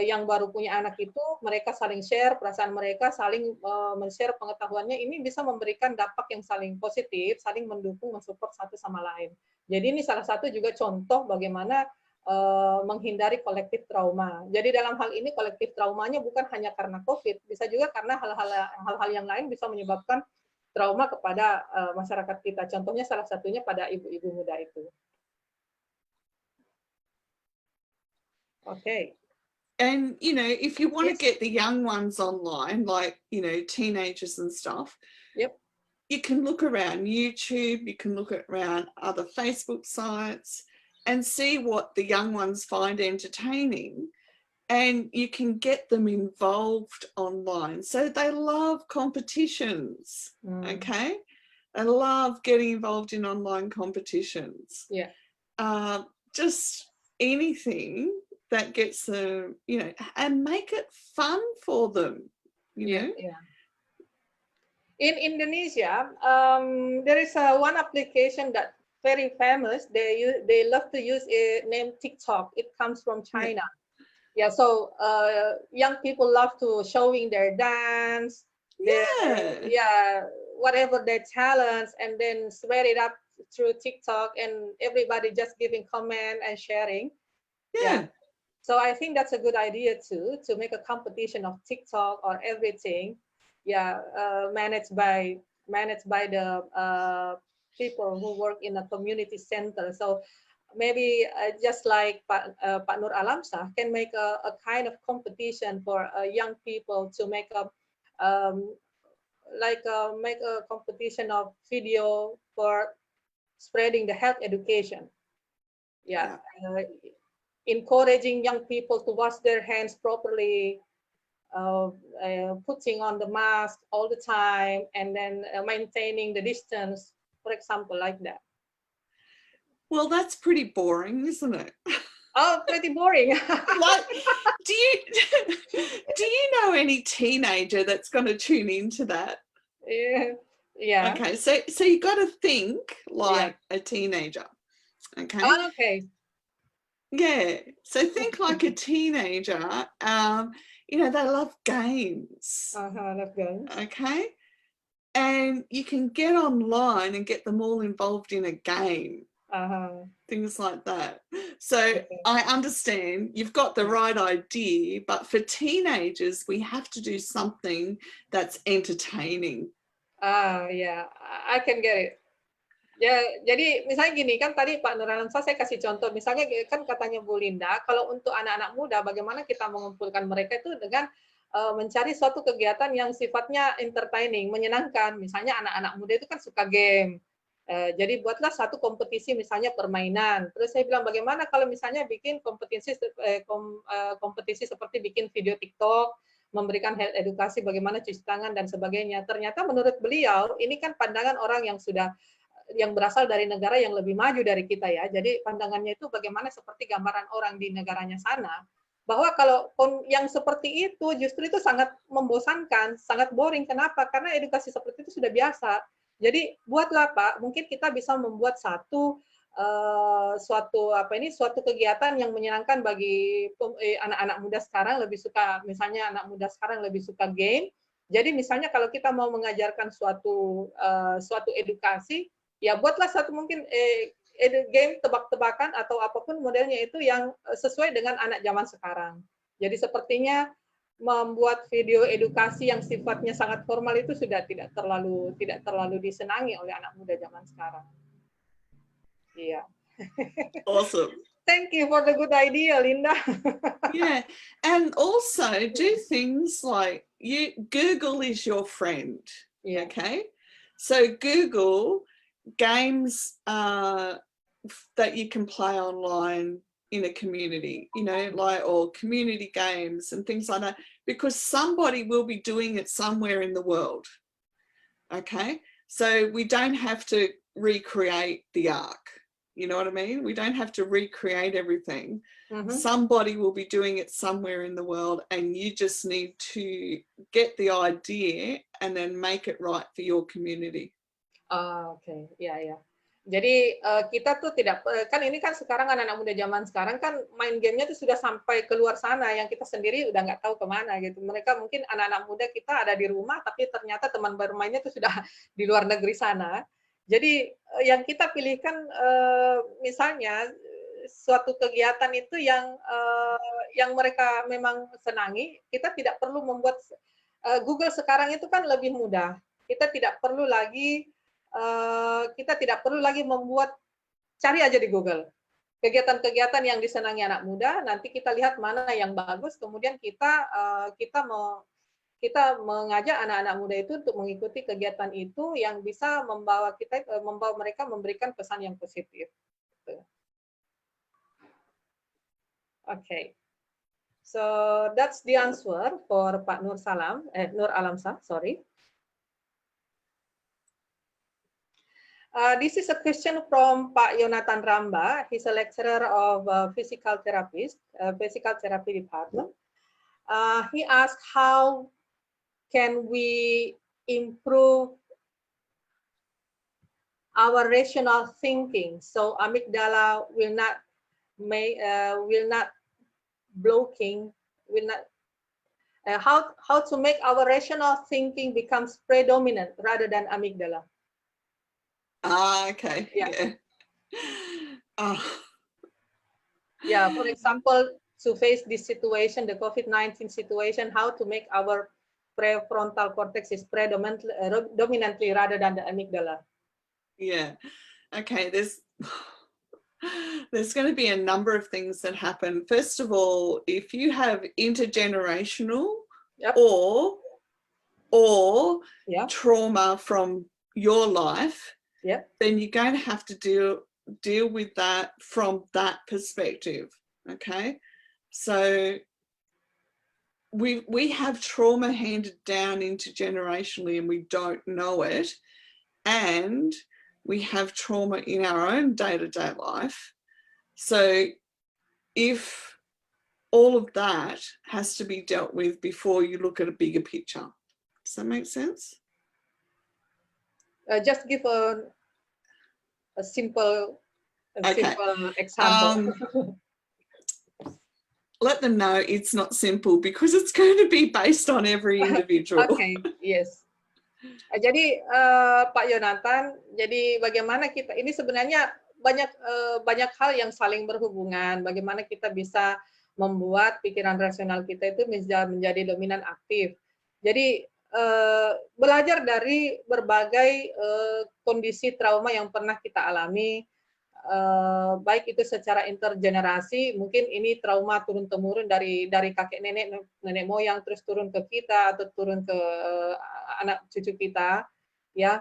yang baru punya anak itu, mereka saling share perasaan mereka, saling men-share pengetahuannya, ini bisa memberikan dampak yang saling positif, saling mendukung, mensupport satu sama lain. Jadi ini salah satu juga contoh bagaimana menghindari kolektif trauma. Jadi dalam hal ini kolektif traumanya bukan hanya karena COVID, bisa juga karena hal-hal yang lain bisa menyebabkan trauma kepada masyarakat kita. Contohnya salah satunya pada ibu-ibu muda itu. Okay. And, you know, if you want Yes. to get the young ones online, like, you know, teenagers and stuff, Yep. you can look around YouTube, you can look around other Facebook sites and see what the young ones find entertaining, and you can get them involved online. So they love competitions, okay? They love getting involved in online competitions. Yeah. Just anything that gets them, you know, and make it fun for them, you know. Yeah. In Indonesia, there is one application that very famous. They love to use it named TikTok. It comes from China. Yeah, so young people love to showing their dance, whatever their talents, and then spread it up through TikTok, and everybody just giving comment and sharing. Yeah. So I think that's a good idea too, to make a competition of TikTok or everything. Yeah, managed by the people who work in a community center. So maybe just like Pak Nur Alamsah can make a kind of competition for young people to make a make a competition of video for spreading the health education. Yeah. Encouraging young people to wash their hands properly, putting on the mask all the time, and then maintaining the distance, for example, like that. Well, that's pretty boring, isn't it? Oh, pretty boring. Like, do you know any teenager that's going to tune into that? Yeah. Okay, so you got to think like a teenager. Okay. Oh, okay. Yeah. So think like a teenager. You know, they love games. Love games. Okay. And you can get online and get them all involved in a game. Things like that. So I understand you've got the right idea, but for teenagers, we have to do something that's entertaining. Yeah, I can get it. Ya, jadi misalnya gini kan tadi Pak Nur Alamsah saya kasih contoh, misalnya kan katanya Bu Linda, kalau untuk anak-anak muda bagaimana kita mengumpulkan mereka itu dengan mencari suatu kegiatan yang sifatnya entertaining, menyenangkan. Misalnya anak-anak muda itu kan suka game. Jadi buatlah satu kompetisi misalnya permainan. Terus saya bilang bagaimana kalau misalnya bikin kompetisi seperti bikin video TikTok, memberikan health edukasi bagaimana cuci tangan dan sebagainya. Ternyata menurut beliau ini kan pandangan orang yang berasal dari negara yang lebih maju dari kita ya. Jadi pandangannya itu bagaimana seperti gambaran orang di negaranya sana, bahwa kalau yang seperti itu justru itu sangat membosankan, sangat boring. Kenapa? Karena edukasi seperti itu sudah biasa. Jadi buatlah Pak, mungkin kita bisa membuat suatu kegiatan yang menyenangkan bagi anak-anak muda sekarang. Lebih suka, misalnya anak muda sekarang lebih suka game. Jadi misalnya kalau kita mau mengajarkan suatu edukasi, ya buatlah satu mungkin game tebak-tebakan atau apapun modelnya itu yang sesuai dengan anak zaman sekarang. Jadi sepertinya membuat video edukasi yang sifatnya sangat formal itu sudah tidak terlalu disenangi oleh anak muda zaman sekarang. Iya. Awesome. Thank you for the good idea, Linda. Yeah, and also do things like Google is your friend. Yeah. Okay, so Google games that you can play online in a community, you know, like, or community games and things like that, because somebody will be doing it somewhere in the world. Okay, so we don't have to recreate the ark. You know what I mean? We don't have to recreate everything. Somebody will be doing it somewhere in the world, and you just need to get the idea and then make it right for your community. Oke, ya. Jadi kita tuh tidak, kan ini kan sekarang anak-anak muda zaman sekarang kan main gamenya tuh sudah sampai keluar sana, yang kita sendiri udah nggak tahu kemana gitu. Mereka mungkin anak-anak muda kita ada di rumah, tapi ternyata teman bermainnya tuh sudah di luar negeri sana. Jadi yang kita pilihkan misalnya suatu kegiatan itu yang mereka memang senangi. Kita tidak perlu membuat Google sekarang itu kan lebih mudah. Kita tidak perlu lagi membuat, cari aja di Google. kegiatan-kegiatan yang disenangi anak muda, nanti kita lihat mana yang bagus, kemudian kita mengajak anak-anak muda itu untuk mengikuti kegiatan itu yang bisa membawa mereka memberikan pesan yang positif. Okay, so that's the answer for Pak Nur Alamsah, sorry. This is a question from Pak Yonatan Ramba. He's a lecturer of physical therapy department. He asked, how can we improve our rational thinking so amygdala will not how to make our rational thinking becomes predominant rather than amygdala? Okay. Yeah. Oh. Yeah, for example, to face this situation, the COVID-19 situation, how to make our prefrontal cortex is dominantly rather than the amygdala. Yeah. Okay. There's going to be a number of things that happen. First of all, if you have intergenerational or trauma from your life, then you're going to have to deal with that from that perspective. Okay, so we have trauma handed down intergenerationally and we don't know it, and we have trauma in our own day-to-day life. So if all of that has to be dealt with before you look at a bigger picture. Does that make sense? Just give a simple example. Let them know it's not simple because it's going to be based on every individual. Okay, yes. Jadi Pak Yonatan, jadi bagaimana kita ini sebenarnya banyak hal yang saling berhubungan. Bagaimana kita bisa membuat pikiran rasional kita itu menjadi dominan aktif. Jadi belajar dari berbagai kondisi trauma yang pernah kita alami, baik itu secara intergenerasi, mungkin ini trauma turun-temurun dari kakek nenek moyang terus turun ke kita atau turun ke anak cucu kita, ya.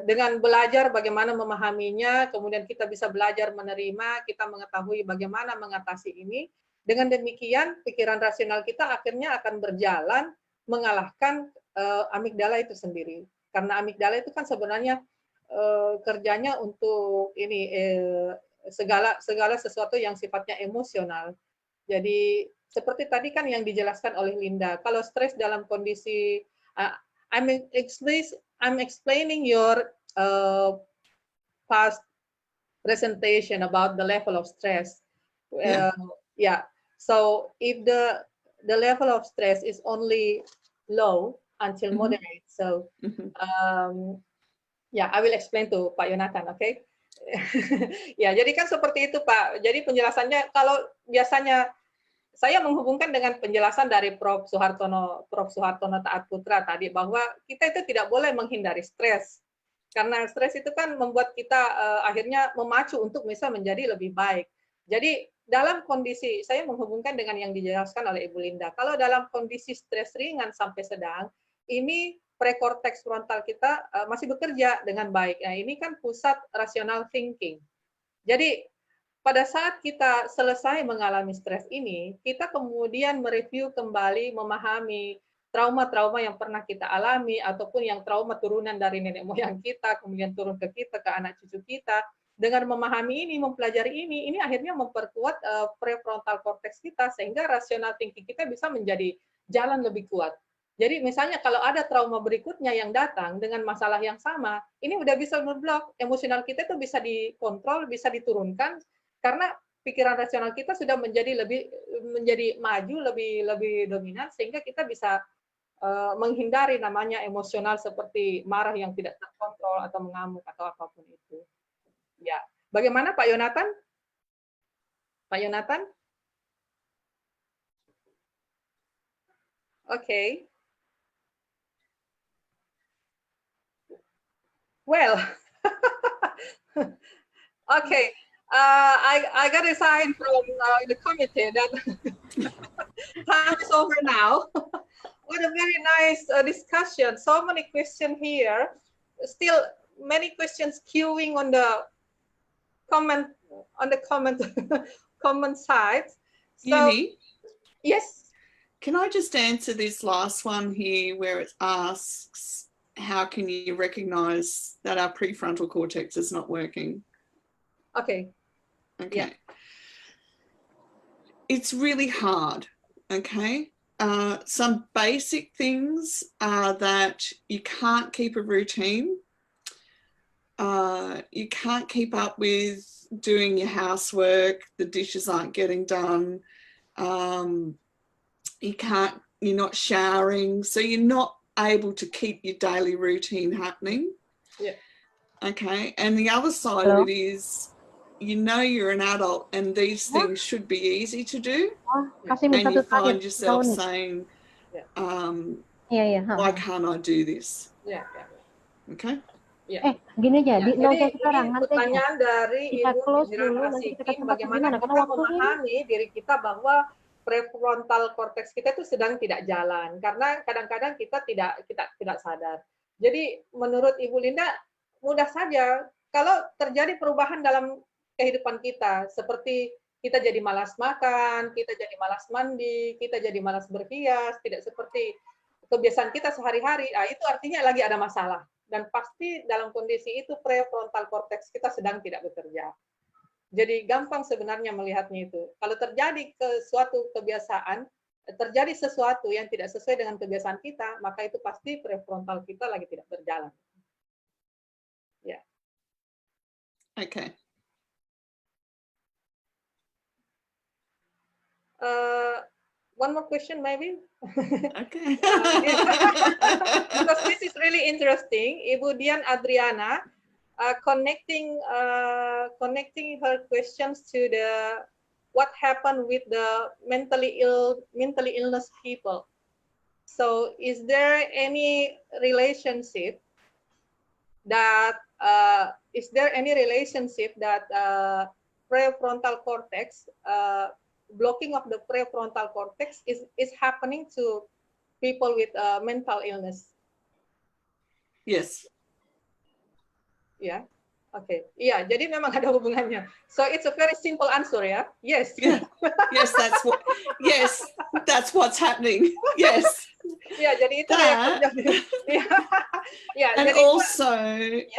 Dengan belajar bagaimana memahaminya, kemudian kita bisa belajar menerima, kita mengetahui bagaimana mengatasi ini. Dengan demikian, pikiran rasional kita akhirnya akan berjalan mengalahkan amigdala itu sendiri. Karena amigdala itu kan sebenarnya kerjanya untuk ini segala sesuatu yang sifatnya emosional. Jadi seperti tadi kan yang dijelaskan oleh Linda, kalau stres dalam kondisi I'm explaining your past presentation about the level of stress. Yeah. So if the level of stress is only low until moderate, so I will explain to Pak Yonatan, okay? Ya, jadi kan seperti itu Pak. Jadi penjelasannya kalau biasanya saya menghubungkan dengan penjelasan dari Prof. Suhartono Taat Putra tadi bahwa kita itu tidak boleh menghindari stres. Karena stres itu kan membuat kita akhirnya memacu untuk bisa menjadi lebih baik. Jadi dalam kondisi, saya menghubungkan dengan yang dijelaskan oleh Ibu Linda. Kalau dalam kondisi stres ringan sampai sedang, ini prekorteks frontal kita masih bekerja dengan baik. Nah, ini kan pusat rational thinking. Jadi pada saat kita selesai mengalami stres ini, kita kemudian mereview kembali, memahami trauma-trauma yang pernah kita alami, ataupun yang trauma turunan dari nenek moyang kita, kemudian turun ke kita, ke anak cucu kita. Dengan memahami ini, mempelajari ini akhirnya memperkuat prefrontal cortex kita, sehingga rational thinking kita bisa menjadi jalan lebih kuat. Jadi misalnya kalau ada trauma berikutnya yang datang dengan masalah yang sama, ini udah bisa ngeblok, emosional kita itu bisa dikontrol, bisa diturunkan, karena pikiran rasional kita sudah menjadi maju, lebih dominan, sehingga kita bisa menghindari namanya emosional seperti marah yang tidak terkontrol atau mengamuk atau apapun itu. Ya, bagaimana Pak Yonatan? Pak Yonatan? Okay. Well, okay. I got a sign from the committee that time is over now. What a very nice discussion. So many questions here. Still many questions queuing on the comment comment side. So Uni, yes. can I just answer this last one here where it asks, how can you recognize that our prefrontal cortex is not working? Okay. Okay. Yeah. It's really hard, okay? Some basic things are that you can't keep a routine. You can't keep up with doing your housework. The dishes aren't getting done. You're not showering. So you're not able to keep your daily routine happening. Yeah. Okay. And the other side of it is, you know you're an adult and these things should be easy to do. And you find yourself saying, why can't I do this? Yeah. Okay. Gini aja, Ya, nggak usah jadi sekarang, ini nanti aja. pertanyaan dari Kita Ibu close Indira dulu, nanti kita Hasiki, kasih bagaimana gimana, kita karena waktunya memahami diri kita bahwa prefrontal cortex kita itu sedang tidak jalan, karena kadang-kadang kita tidak sadar. Jadi menurut Ibu Linda, mudah saja kalau terjadi perubahan dalam kehidupan kita, seperti kita jadi malas makan, kita jadi malas mandi, kita jadi malas berhias, tidak seperti kebiasaan kita sehari-hari, itu artinya lagi ada masalah. Dan pasti dalam kondisi itu prefrontal cortex kita sedang tidak bekerja. Jadi gampang sebenarnya melihatnya itu. Kalau terjadi suatu kebiasaan, terjadi sesuatu yang tidak sesuai dengan kebiasaan kita, maka itu pasti prefrontal kita lagi tidak berjalan. Ya. Okay. One more question maybe. Okay. Because this is really interesting. Ibu Dian Adriana connecting her questions to the what happened with the mentally illness people. So is there any relationship that prefrontal cortex blocking of the prefrontal cortex is happening to people with mental illness? Yes. Yeah. Okay. Iya, jadi memang ada hubungannya. So it's a very simple answer, ya. Yes. Yeah. Yes, that's what's happening. Yes. Yeah, jadi itu yang terjadi. Yeah. And jadi also, yes.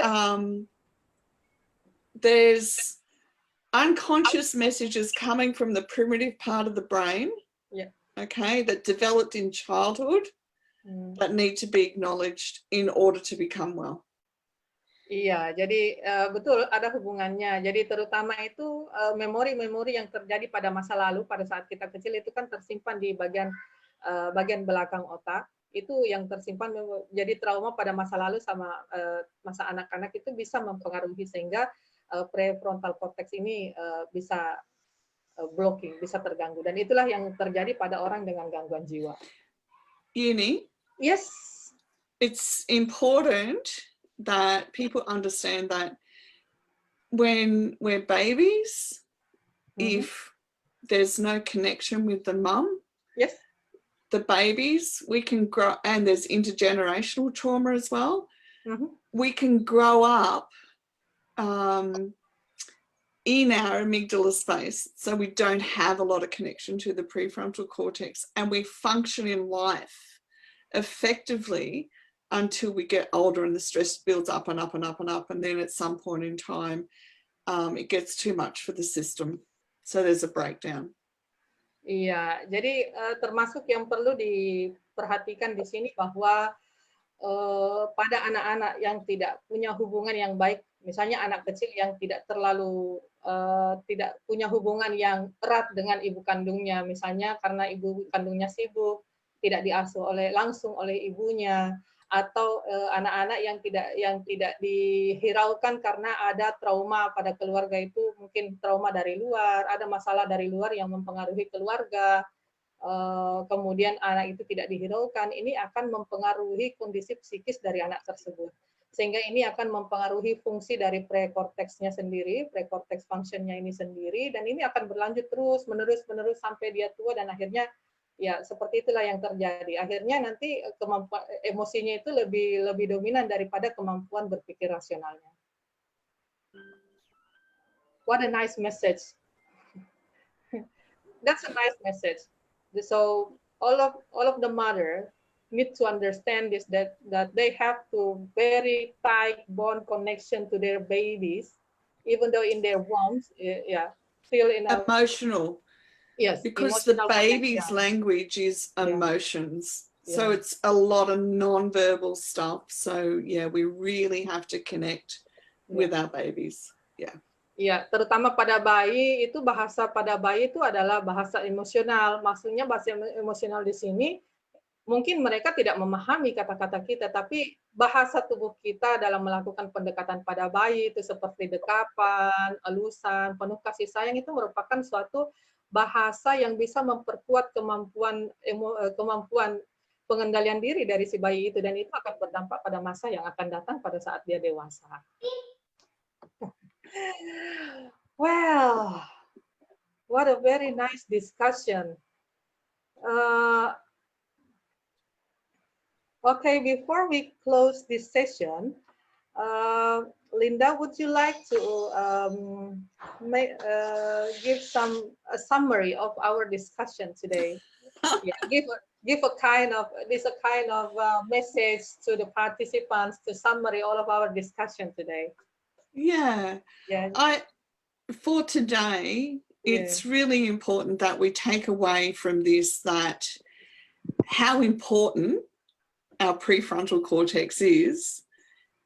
There's unconscious messages coming from the primitive part of the brain, okay, that developed in childhood that need to be acknowledged in order to become well. Iya, jadi betul ada hubungannya. Jadi terutama itu memori-memori yang terjadi pada masa lalu, pada saat kita kecil itu kan tersimpan di bagian belakang otak. Itu yang tersimpan jadi trauma pada masa lalu sama masa anak-anak itu bisa mempengaruhi sehingga prefrontal cortex ini bisa blocking, bisa terganggu. Dan itulah yang terjadi pada orang dengan gangguan jiwa. Uni? Yes. It's important that people understand that when we're babies, if there's no connection with the mum, yes, the babies, we can grow, and there's intergenerational trauma as well, we can grow up in our amygdala space, so we don't have a lot of connection to the prefrontal cortex, and we function in life effectively until we get older and the stress builds up and up and up and up, and then at some point in time it gets too much for the system, so there's a breakdown. Iya, jadi termasuk yang perlu diperhatikan di sini bahwa pada anak-anak yang tidak punya hubungan yang baik, misalnya anak kecil yang tidak punya hubungan yang erat dengan ibu kandungnya, misalnya karena ibu kandungnya sibuk, tidak diasuh langsung oleh ibunya, atau anak-anak yang tidak dihiraukan karena ada trauma pada keluarga itu, mungkin trauma dari luar, ada masalah dari luar yang mempengaruhi keluarga, kemudian anak itu tidak dihiraukan, ini akan mempengaruhi kondisi psikis dari anak tersebut. sehingga ini akan mempengaruhi fungsi dari prekorteksnya sendiri, prekorteks functionnya ini sendiri, dan ini akan berlanjut terus menerus sampai dia tua, dan akhirnya ya seperti itulah yang terjadi. Akhirnya nanti kemampuan emosinya itu lebih dominan daripada kemampuan berpikir rasionalnya. What a nice message. That's a nice message. So all of the mother need to understand this, that they have to very tight bond connection to their babies, even though in their wombs, still in a emotional. Yes, because the baby's language is emotions. So it's a lot of non-verbal stuff. So yeah, we really have to connect with our babies. Yeah. Ya, terutama pada bayi itu, bahasa pada bayi itu adalah bahasa emosional. Maksudnya bahasa emosional di sini mungkin mereka tidak memahami kata-kata kita, tapi bahasa tubuh kita dalam melakukan pendekatan pada bayi itu seperti dekapan, elusan, penuh kasih sayang itu merupakan suatu bahasa yang bisa memperkuat kemampuan pengendalian diri dari si bayi itu, dan itu akan berdampak pada masa yang akan datang pada saat dia dewasa. Well, what a very nice discussion. Okay, before we close this session, Linda, would you like to give a summary of our discussion today? Yeah, give a kind of message to the participants to summary all of our discussion today. Yeah. For today, it's really important that we take away from this that how important our prefrontal cortex is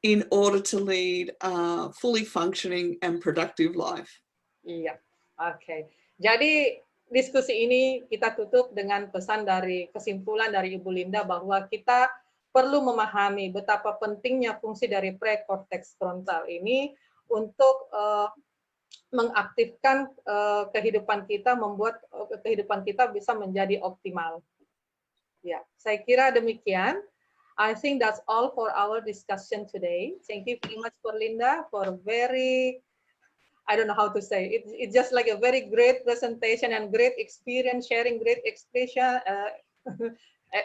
in order to lead a fully functioning and productive life. Iya, oke. Jadi diskusi ini kita tutup dengan kesimpulan dari Ibu Linda bahwa kita perlu memahami betapa pentingnya fungsi dari prekorteks frontal ini untuk mengaktifkan kehidupan kita, membuat kehidupan kita bisa menjadi optimal. Ya, saya kira demikian. I think that's all for our discussion today. Thank you very much for Linda for very, I don't know how to say, it's just like a very great presentation and great experience, sharing great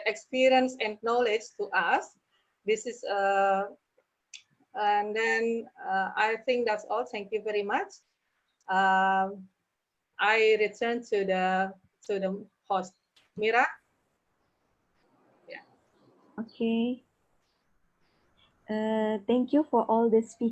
experience and knowledge to us. This is, and then I think that's all. Thank you very much. I return to the host, Mira. Okay. Thank you for all the speakers.